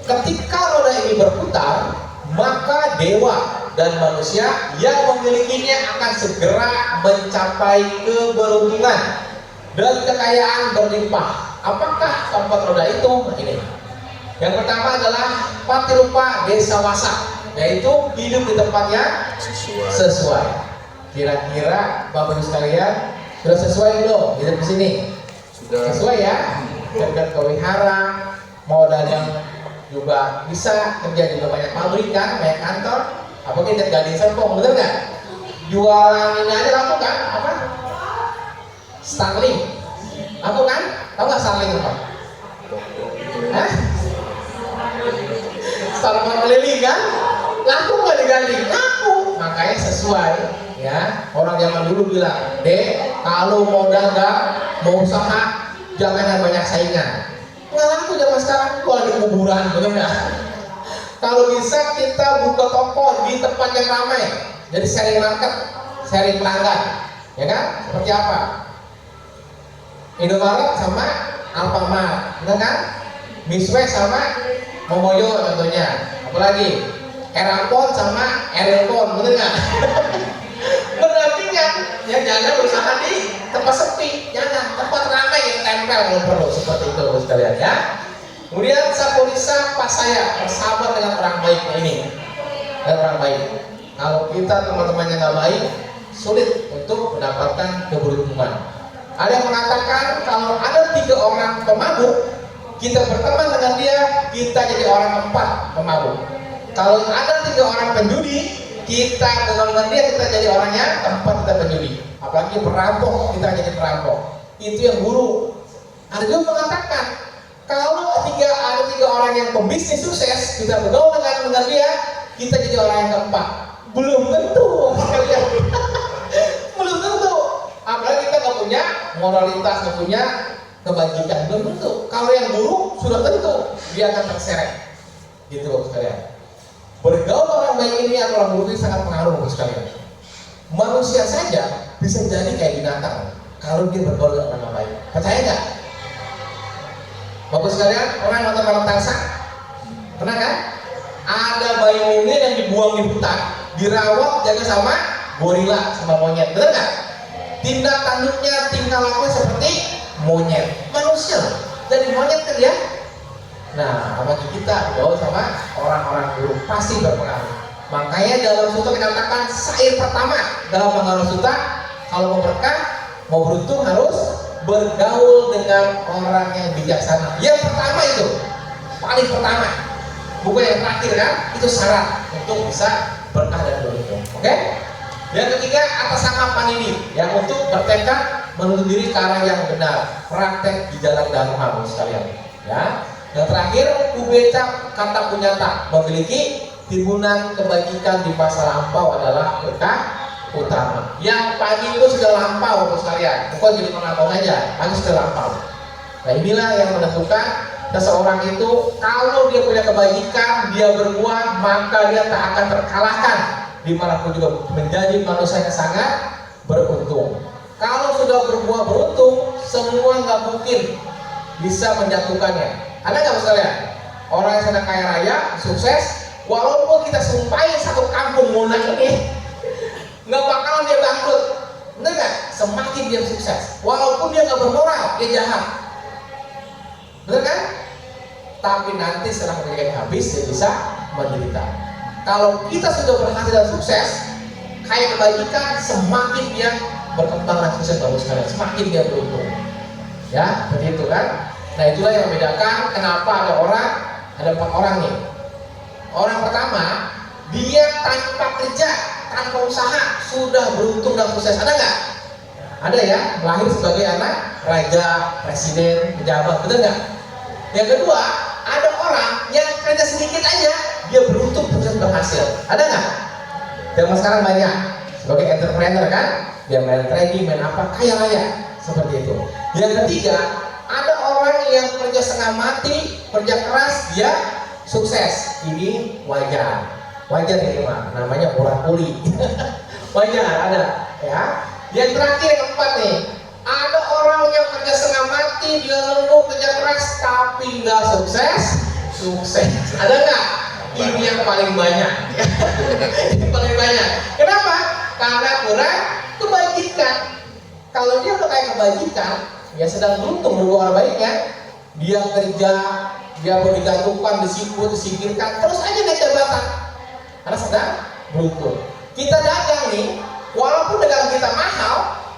Ketika roda ini berputar, maka dewa dan manusia yang memilikinya akan segera mencapai keberuntungan dan kekayaan berlimpah. Apakah 4 roda itu? Ini. Yang pertama adalah patirupa desa wasak, yaitu hidup di tempat yang sesuai. Kira-kira Bapak Ibu sekalian sudah sesuai belum hidup di sini? Sudah. Sesuai ya? Dekat ke wihara, modal yang juga bisa, kerja juga banyak pabrik kan, banyak kantor. Apa kita Gading Serpong, bener nggak? Jualan ini aja laku kan? Apa? Starling, laku kan? Tahu nggak Starling apa? Hah? Starling keliling kan? Laku nggak di Gading? Laku, makanya sesuai. Ya, orang zaman dulu bilang, Dek, kalau mau dagang, mau usaha, jangan yang banyak saingan. Nggak laku zaman sekarang, kalau di kuburan, bener nggak? Kalau bisa kita buka toko di tempat yang ramai, jadi sharing market, sharing pelanggan, ya kan? Seperti apa? Indomaret sama Alfamart, benar kan? Misway sama Momoyo contohnya. Apalagi Erapon sama Erepon, benar nggak? Berdampingan, ya jangan berusaha di tempat sepi, jangan tempat ramai yang tempel kalau perlu, seperti itu sekalian ya. Kemudian Sapolisa pas saya bersahabat dengan orang baik ini, dan orang baik. Kalau kita teman-temannya nggak baik, sulit untuk mendapatkan keberuntungan. Ada yang mengatakan kalau ada 3 orang pemabuk, kita berteman dengan dia, kita jadi orang keempat pemabuk. Kalau ada 3 orang penjudi, kita dengan dia kita jadi orang yang keempat kita penjudi. Apalagi perampok, kita jadi perampok. Itu yang buruk. Ada juga mengatakan kalau ada 3 orang yang pembisnis sukses, kita bergaul dengan dia, kita jadi orang yang keempat. Belum tentu, sekalian. Belum tentu. Apalagi kita nggak punya moralitas, nggak punya kebajikan, belum tentu. Kalau yang buruk sudah tentu dia akan terseret. Gitu sekalian. Bergaul orang baik ini atau orang buruk ini sangat pengaruh sekalian. Manusia saja bisa jadi kayak binatang kalau dia bergaul dengan orang baik. Percaya nggak? Bapak sekalian, orang nonton film Tarzan? Pernah kan? Ada bayi mungil yang dibuang di hutan, dirawat jaga sama gorila, sama monyet, benar nggak? Tindak tanduknya, tingkah lakunya seperti monyet, manusia jadi monyet kan ya? Nah, apalagi kita bergaul sama orang-orang buruk pasti berpengaruh. Makanya dalam Sutta dikatakan syair pertama dalam Manggala Sutta, kalau mau berkah, mau beruntung harus bergaul dengan orang yang bijaksana. Yang pertama itu, paling pertama, bukan yang terakhir kan, itu syarat untuk bisa berkah dan beruntung. Oke? Yang ketiga, atas nama pandiri, yang untuk bertekad menuntut diri ke arah yang benar, praktek di jalan dharma sekalian. Ya. Yang terakhir, kubeca kata punyata, memiliki timbunan kebajikan di masa lampau adalah berkah utama. Yang pagi itu sudah lampau sekalian, bukan jadi pengampau aja, pagi sudah lampau. Nah inilah yang menentukan seseorang itu kalau dia punya kebajikan, dia berbuah, maka dia tak akan terkalahkan dimanapun juga, menjadi manusia yang sangat beruntung. Kalau sudah berbuah beruntung, semua nggak mungkin bisa menjatuhkannya. Ada nggak sekalian? Orang yang sedang kaya raya, sukses, walaupun kita sumpahin satu kampung Muna ini, nggak bakalan dia bangkrut. Bener nggak? Semakin dia sukses, walaupun dia nggak bermoral, dia jahat. Bener kan? Tapi nanti setelah kebajikan habis, dia bisa menderita. Kalau kita sudah berhasil dan sukses, kayak kebajikan, semakin dia berkembang dan sukses bagus sekali, semakin dia beruntung. Ya, begitu kan? Nah itulah yang membedakan kenapa ada 4 orang nih. Orang pertama, dia tanpa kerja, tanpa usaha, sudah beruntung dan sukses. Ada nggak? Ada ya, lahir sebagai anak raja, presiden, pejabat, betul nggak? Yang kedua, ada orang yang kerja sedikit aja, dia beruntung, sukses, berhasil. Ada nggak? Zaman sekarang banyak sebagai entrepreneur kan, dia main trading, main apa, kaya raya seperti itu. Yang ketiga, ada orang yang kerja setengah mati, kerja keras, dia sukses. Ini wajar, wajar ini mah, namanya murah puli. Wajar ada, ya. Yang terakhir yang keempat nih, ada orang yang kerja setengah mati, dia lembur kerja keras, tapi nggak sukses. Ada nggak? Ini yang paling banyak. Ini paling banyak. Kenapa? Karena kurang kebajikan. Kalau dia udah kayak kebajikan, ya sedang beruntung berbuat baiknya, dia kerja, dia baru digantungkan, disingkirkan, terus aja naik jabatan karena sedang beruntung. Kita dagang nih, walaupun dagang kita mahal,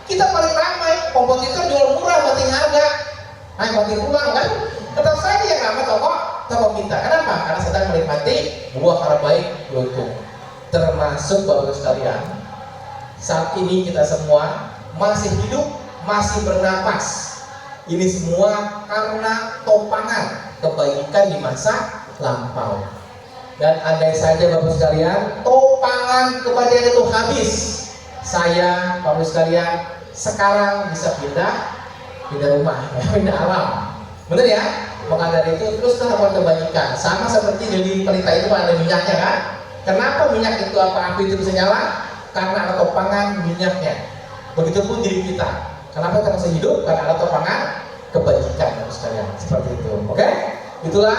kita paling ramai, kompetitor jual murah, banting harga, banting uang kan, tetap saja yang ramai toko kita. Kenapa? Karena sedang menikmati buah karena baik beruntung. Termasuk bapak sekalian, saat ini kita semua masih hidup, masih bernapas. Ini semua karena topangan kebaikan di masa lampau. Dan andai saja bapak sekalian, topangan kebaikan itu habis, saya bapak sekalian sekarang bisa pindah rumah, pindah alam. Bener ya? Maka dari itu terus lakukan kebaikan. Sama seperti di pelita itu ada minyaknya kan? Kenapa minyak itu api itu bisa nyala? Karena ada topangan minyaknya. Begitupun diri kita. Kenapa kita masih hidup? Karena ada topangan kebajikan bapak sekalian. Seperti itu. Oke? Itulah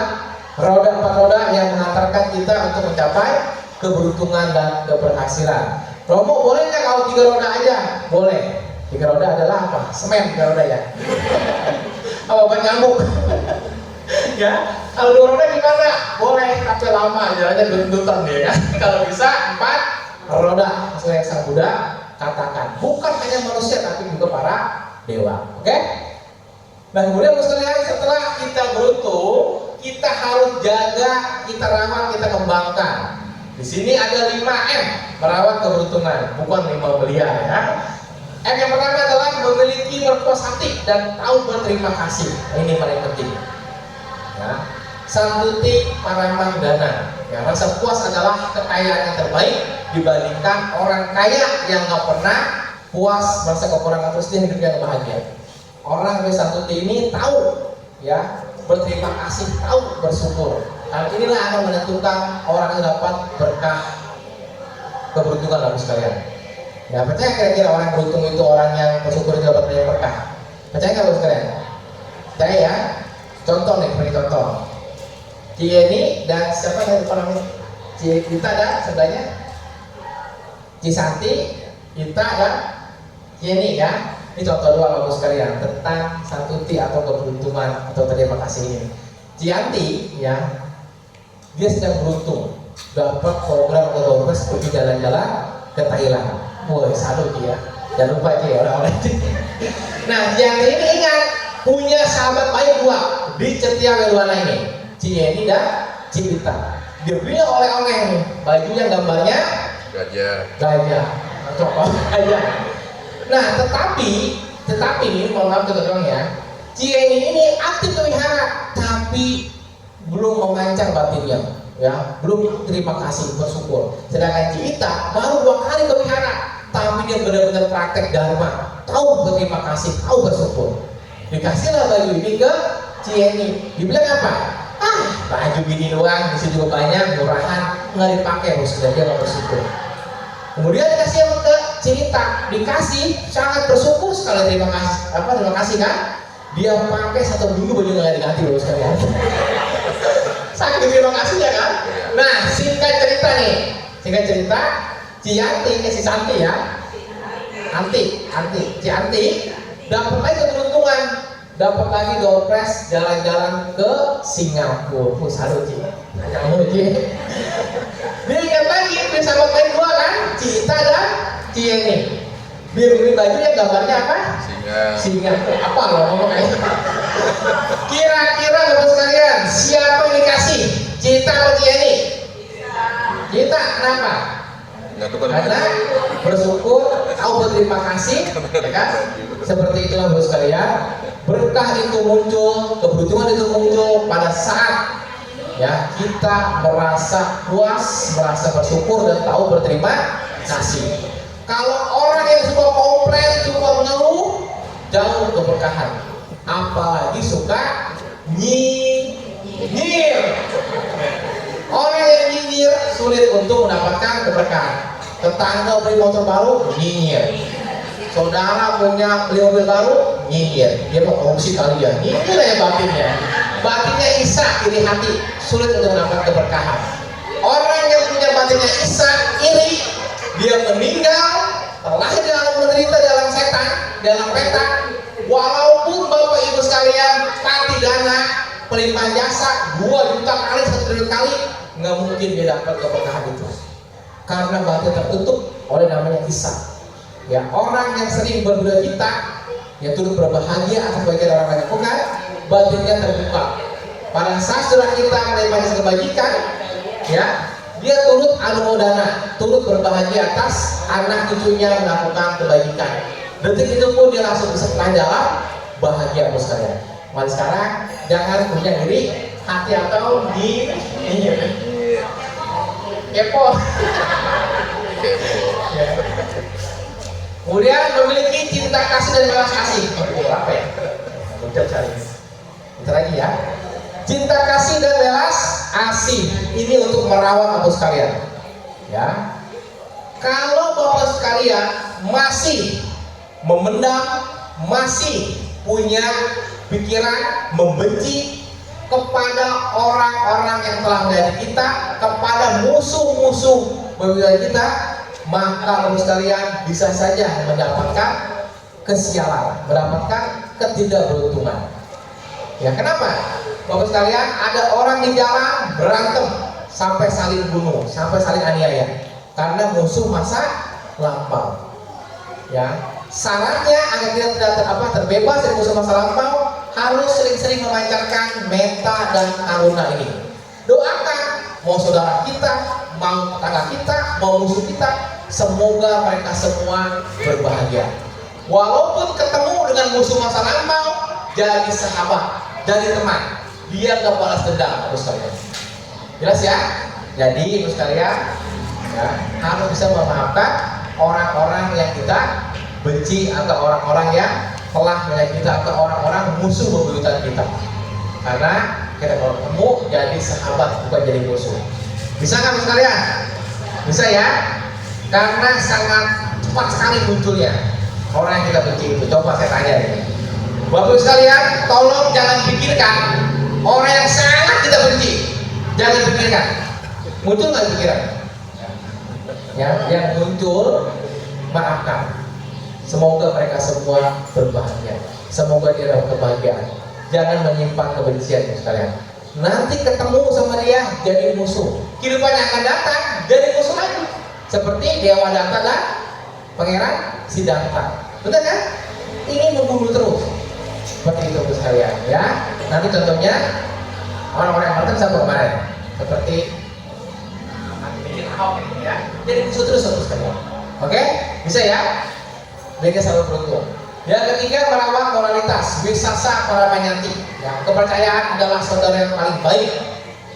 roda 4 roda yang mengantarkan kita untuk mencapai keberuntungan dan keberhasilan. Romo boleh nggak kalau 3 roda aja? Boleh. 3 roda adalah apa? Semen 3 roda ya. Apa ban nyamuk? Ya, kalau 2 roda gimana? Boleh, tapi lama jalannya gendut-gendutan dia ya. Kalau bisa 4 roda sesuai yang Sang Buddha katakan. Bukan hanya manusia tapi juga para dewa. Oke? Nah kemudian sekalian, setelah kita beruntung, kita harus jaga, kita rawat, kita kembangkan. Di sini ada 5M merawat keberuntungan, bukan 5 belia ya. M yang pertama adalah memiliki berpuas hati dan tahu berterima kasih. Nah, ini paling penting. Ya. Santuti paramang dana. Ya, rasa puas adalah kekayaan yang terbaik dibandingkan orang kaya yang nggak pernah puas, merasa kekurangan terus dia hidupnya bahagia. Orang yang santuti ini tahu, ya, berterima kasih, tahu bersyukur. Hal inilah akan menentukan orang yang dapat berkah keberuntungan dalam sekalian. Ya, percaya kira-kira orang beruntung itu orang yang bersyukur itu dapat banyak berkah? Percaya nggak sekalian? Percaya ya? Contoh nih, beri contoh. Cieni dan siapa yang depan namanya? Kita ada sebelahnya Cisanti, kita dan Cieni ya. Ini contoh dua bapak sekalian tentang santuti atau keberuntungan atau terima kasih ini. Cianti ya, dia sedang beruntung dapat program atau pergi jalan-jalan ke Thailand. Woi, sadu dia. Jangan lupa itu ya orang-orang itu. Nah, yang ini ingat punya sahabat baik dua di Cetia Welwana ini, Cieni dan Cipita. Dia beli oleh-oleh nih, bajunya gambarnya gajah atau apa aja. Nah, tetapi ini mohon maaf teman-teman ya, Cieni ini aktif melihara, tapi belum memancang batinnya, ya, belum terima kasih bersyukur. Sedangkan Cipita baru 2 kali melihara, tapi dia benar-benar praktek dharma, tahu berterima kasih, tahu bersyukur. Dikasihlah baju ini ke Cieni, dibilang apa? Baju gini doang, bisa juga banyak, murahan, nggak dipakai, sudah dia nggak bersyukur. Kemudian dikasih yang ke Cipita, dikasih sangat bersyukur sekali, terima kasih kan? Dia pakai 1 minggu baju nggak diganti loh sekalian. Saking terima kasihnya kan? Nah, singkat cerita, si Santi ya, Cianti dapat lagi keberuntungan, dapat lagi doorpress jalan-jalan ke Singapura. Salut Ci, kamu Ci. Dia ingat lagi bersama main 2 kan, Cita dan Cieni. Dia beli baju yang gambarnya apa? Singa. Apa loh ngomongnya? Kira-kira Bapak sekalian, siapa yang dikasih? Cita atau Cieni? Cita, kenapa? Karena bersyukur, tahu berterima kasih, ya kan? Seperti itulah Bapak sekalian, berkah itu muncul, keberuntungan itu muncul pada saat ya kita merasa puas, merasa bersyukur dan tahu berterima kasih. Kalau orang yang suka komplain, suka mengeluh, jauh keberkahan. Apalagi suka nyinyir. Orang yang nyinyir sulit untuk mendapatkan keberkahan. Tetangga beli motor baru, nyinyir. Saudara punya beli mobil baru, nyinyir. Dia mau korupsi kali ya, nyinyir ya batinnya. Batinnya Isa, iri hati, sulit untuk mendapatkan keberkahan. Orang yang punya batinnya Isa, iri, dia meninggal, terlahir dalam menderita dalam setan, dalam petak. Walaupun Bapak Ibu sekalian pati dana, pelimpahan jasa 2 juta kali, 1 triliun kali, nggak mungkin dia dapat keberkahan itu. Karena batin tertutup oleh namanya Isa. Ya, orang yang sering berduka cita, yang turut berbahagia atas bagian orang lain, bukan batinnya terbuka. Pada saat sudah kita menikmati kebajikan, ya, dia turut anumodana, turut berbahagia atas anak cucunya melakukan kebajikan. Detik itu pun dia langsung bisa dalam bahagia bos sekalian. Mari sekarang jangan punya iri hati atau kepo. Kemudian memiliki cinta kasih dan belas kasih. Apa ya? Udah cari. Kita lagi ya. Cinta kasih dan belas kasih ini untuk merawat Bapak sekalian. Ya. Kalau Bapak sekalian masih memendam, masih punya pikiran membenci kepada orang-orang yang telah menjadi kita, kepada musuh-musuh bagi kita, maka Bapak sekalian bisa saja mendapatkan kesialan, mendapatkan ketidakberuntungan. Ya, kenapa? Bapak sekalian, ada orang di jalan berantem sampai saling bunuh, sampai saling aniaya karena musuh masa lampau. Ya, syaratnya agar kita terbebas dari musuh masa lampau, harus sering-sering memancarkan metta dan karuna ini. Doakan mau saudara kita, mau tetangga kita, mau musuh kita, semoga mereka semua berbahagia. Walaupun ketemu dengan musuh masa lampau, jadi sahabat, jadi teman, biar gak balas dendam, terus sekalian. Jelas ya? Jadi terus sekalian, ya, harus bisa memaafkan orang-orang yang kita benci atau orang-orang yang telah menyakiti kita atau orang-orang musuh bebuyutan kita. Karena kita kalau ketemu jadi sahabat, bukan jadi musuh. Bisa nggak sekalian? Bisa ya? Karena sangat cepat sekali munculnya orang yang kita benci itu. Coba saya tanya ini, Bapak sekalian, tolong jangan pikirkan orang yang sangat kita benci. Jangan pikirkan. Muncul nggak pikiran? Ya, yang muncul maafkan. Semoga mereka semua berbahagia. Semoga dia dapat kebahagiaan. Jangan menyimpan kebencian sekalian. Nanti ketemu sama dia jadi musuh. Kehidupan yang akan datang jadi musuh lagi. Seperti Dewa Data dan Pangeran Siddhartha. Betul kan? Ingin membunuh terus. Seperti itu sekalian ya. Nanti contohnya orang-orang yang mati sama kemarin. Seperti Ahok ya. Jadi musuh terus sekalian. Oke? Bisa ya? Mereka selalu beruntung. Yang ketiga, merawat moralitas. Wisasa Paramayanti. Ya, kepercayaan adalah saudara yang paling baik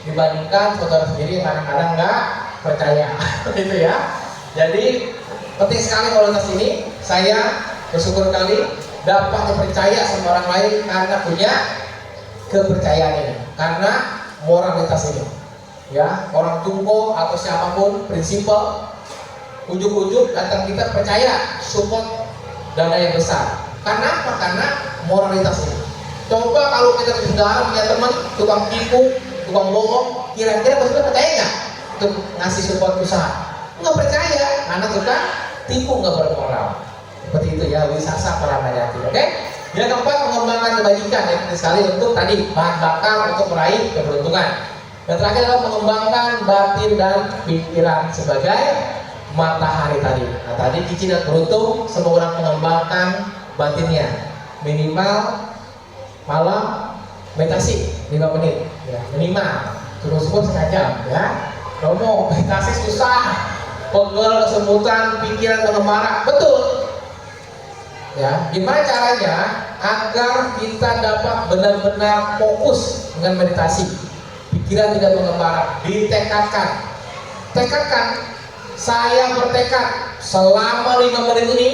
dibandingkan saudara sendiri yang kadang-kadang nggak percaya. Gitu ya. Jadi penting sekali moralitas ini. Saya bersyukur kali dapat dipercaya sama orang lain karena punya kepercayaan ini, karena moralitas ini. Ya, orang tunggu atau siapapun prinsipal ujuk-ujuk datang kita percaya support dana yang besar. Karena apa? Karena moralitas ini. Coba kalau kita saudara punya teman tukang tipu, tukang bohong, kira-kira betul percaya nggak untuk ngasih support usaha? Nggak percaya, karena tukang tipu nggak bermoral. Seperti itu ya, wisasa Paramayanti. Oke? Yang keempat, mengembangkan kebajikan. Yang penting sekali untuk tadi bahan bakar untuk meraih keberuntungan. Yang terakhir adalah mengembangkan batin dan pikiran sebagai matahari tadi. Nah, tadi Cici dan beruntung semua orang mengembangkan batinnya. Minimal malam meditasi 5 menit ya, minimal. Terus pun setengah jam ya. Romo meditasi susah, pegel, kesemutan, pikiran mengembara. Betul. Ya, gimana caranya agar kita dapat benar-benar fokus dengan meditasi, pikiran tidak mengembara? Ditekadkan. Tekadkan. Saya bertekad selama 5 menit ini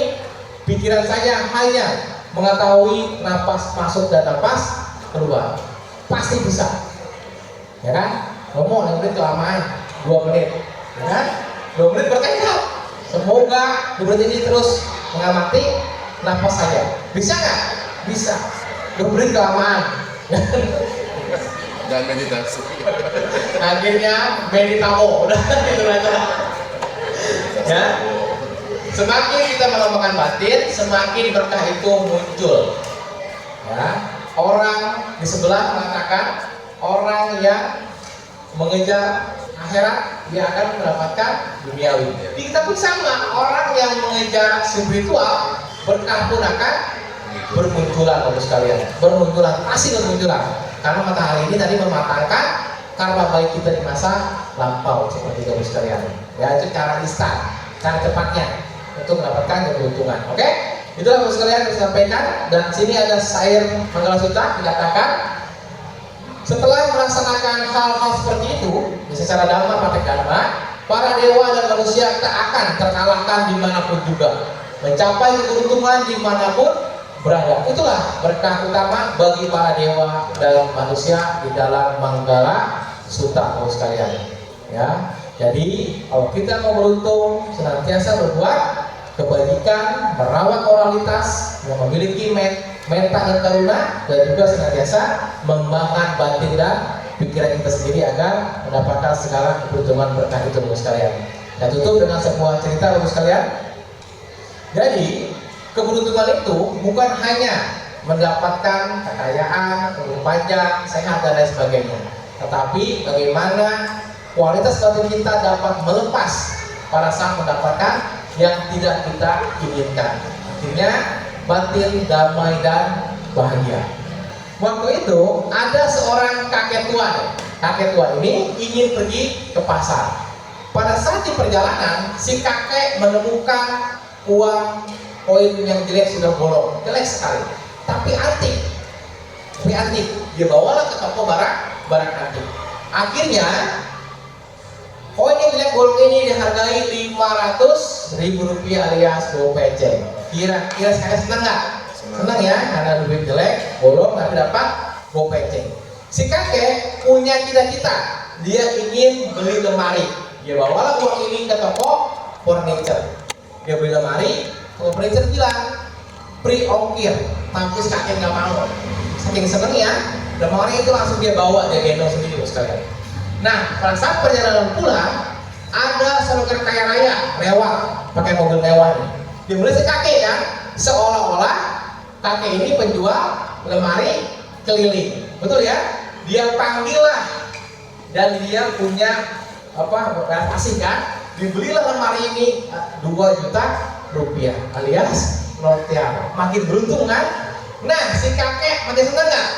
pikiran saya hanya mengetahui napas masuk dan napas keluar. Pasti bisa. Ya kan? Ngomong 5 menit kelamaan, 2 menit. Ya kan? 2 menit bertekad. Semoga 2 menit ini terus mengamati napas saya. Bisa nggak? Bisa. 2 menit kelamaan. Dan meditasi. Akhirnya meditamo. Udah itu aja. Ya. Semakin kita mengembangkan batin, semakin berkah itu muncul. Ya. Orang di sebelah mengatakan orang yang mengejar akhirat dia akan mendapatkan duniawi. Di kita pun sama, orang yang mengejar spiritual berkah pun akan bermunculan, Bapak sekalian. Bermunculan, pasti bermunculan. Karena matahari ini tadi mematangkan karma baik kita di masa lampau, seperti itu sekalian. Ya, itu cara instan, cara cepatnya untuk mendapatkan keberuntungan. Oke? Itulah Bapak sekalian yang disampaikan. Dan sini ada syair Mangalasutta dikatakan, setelah melaksanakan hal-hal seperti itu, secara dhamma praktek dhamma, para dewa dan manusia tak akan terkalahkan dimanapun juga, mencapai keberuntungan dimanapun berada. Itulah berkah utama bagi para dewa dan manusia di dalam Manggala Sutta, Bapak sekalian. Ya, jadi kalau kita mau beruntung, senantiasa berbuat kebajikan, merawat moralitas, yang memiliki menta dan karuna, dan juga senantiasa mengembangkan batin dan pikiran kita sendiri agar mendapatkan segala keberuntungan berkah itu, Bapak sekalian. Dan tutup dengan sebuah cerita, Bapak sekalian. Jadi keberuntungan itu bukan hanya mendapatkan kekayaan, umur panjang, sehat dan lain sebagainya, tetapi bagaimana kualitas batin kita dapat melepas pada saat mendapatkan yang tidak kita inginkan. Akhirnya batin damai dan bahagia. Waktu itu ada seorang kakek tua. Kakek tua ini ingin pergi ke pasar. Pada saat di perjalanan, si kakek menemukan uang koin yang jelek, sudah bolong, jelek sekali, tapi antik. Dia bawalah ke toko barang antik. Akhirnya koin yang jelek bolong ini dihargai 500.000 rupiah alias gopeceng. Kira-kira saya senang nggak? Senang ya, karena duit jelek, bolong, tapi dapat gopeceng. Si kakek punya cita-cita, dia ingin beli lemari. Dia bawalah uang ini ke toko furniture. Dia beli lemari, toko furniture bilang free ongkir, tapi si kakek nggak mau. Saking senengnya, lemari itu langsung dia bawa, dia gendong sendiri sekalian. Nah, pada saat perjalanan pulang, ada seorang kaya raya lewat pakai mobil mewah. Dia melihat si kakek kan, seolah-olah kakek ini penjual lemari keliling, betul ya? Dia panggil lah, dan dia punya apa? Kasih kan? Dibelilah lemari ini 2 juta rupiah alias notiar. Makin beruntung kan? Nah, si kakek makin senang nggak?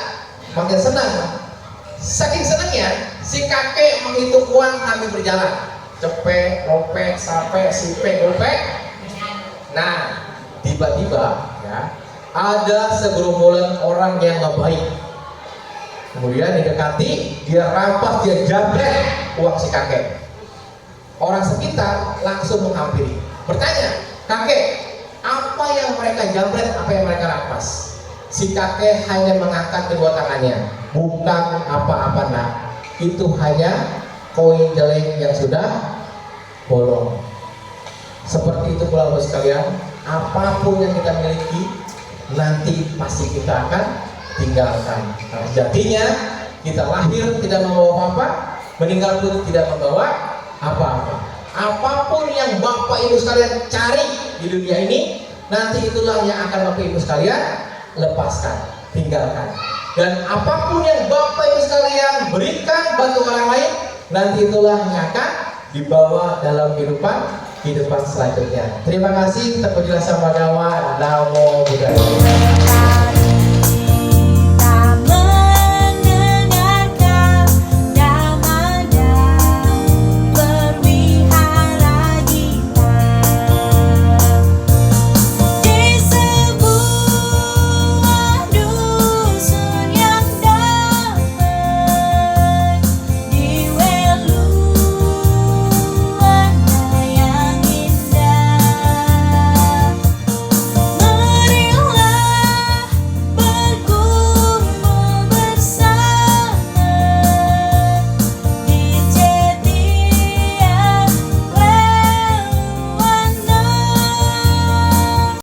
Makin senang. Saking senangnya, si kakek menghitung uang sambil berjalan. Cepet, ropek, sampai, sipe, gopek. Nah, tiba-tiba ya ada segerombolan orang yang nggak baik. Kemudian didekati, dia rampas, dia jambret uang si kakek. Orang sekitar langsung menghampiri, bertanya, kakek, apa yang mereka jambret, apa yang mereka rampas? Si kakek hanya mengangkat kedua tangannya, bukan apa-apa nak, itu hanya koin jelek yang sudah bolong. Seperti itu pula Bapak sekalian, apapun yang kita miliki nanti pasti kita akan tinggalkan. Nah, sejatinya kita lahir tidak membawa apa-apa, meninggal pun tidak membawa apa-apa. Apapun yang Bapak Ibu sekalian cari di dunia ini, nanti itulah yang akan Bapak Ibu sekalian lepaskan, tinggalkan. Dan apapun yang Bapak Ibu sekalian berikan bantu orang lain, nanti itulah yang akan dibawa dalam kehidupan selanjutnya. Terima kasih. Terpujilah sama Namo Buddhaya.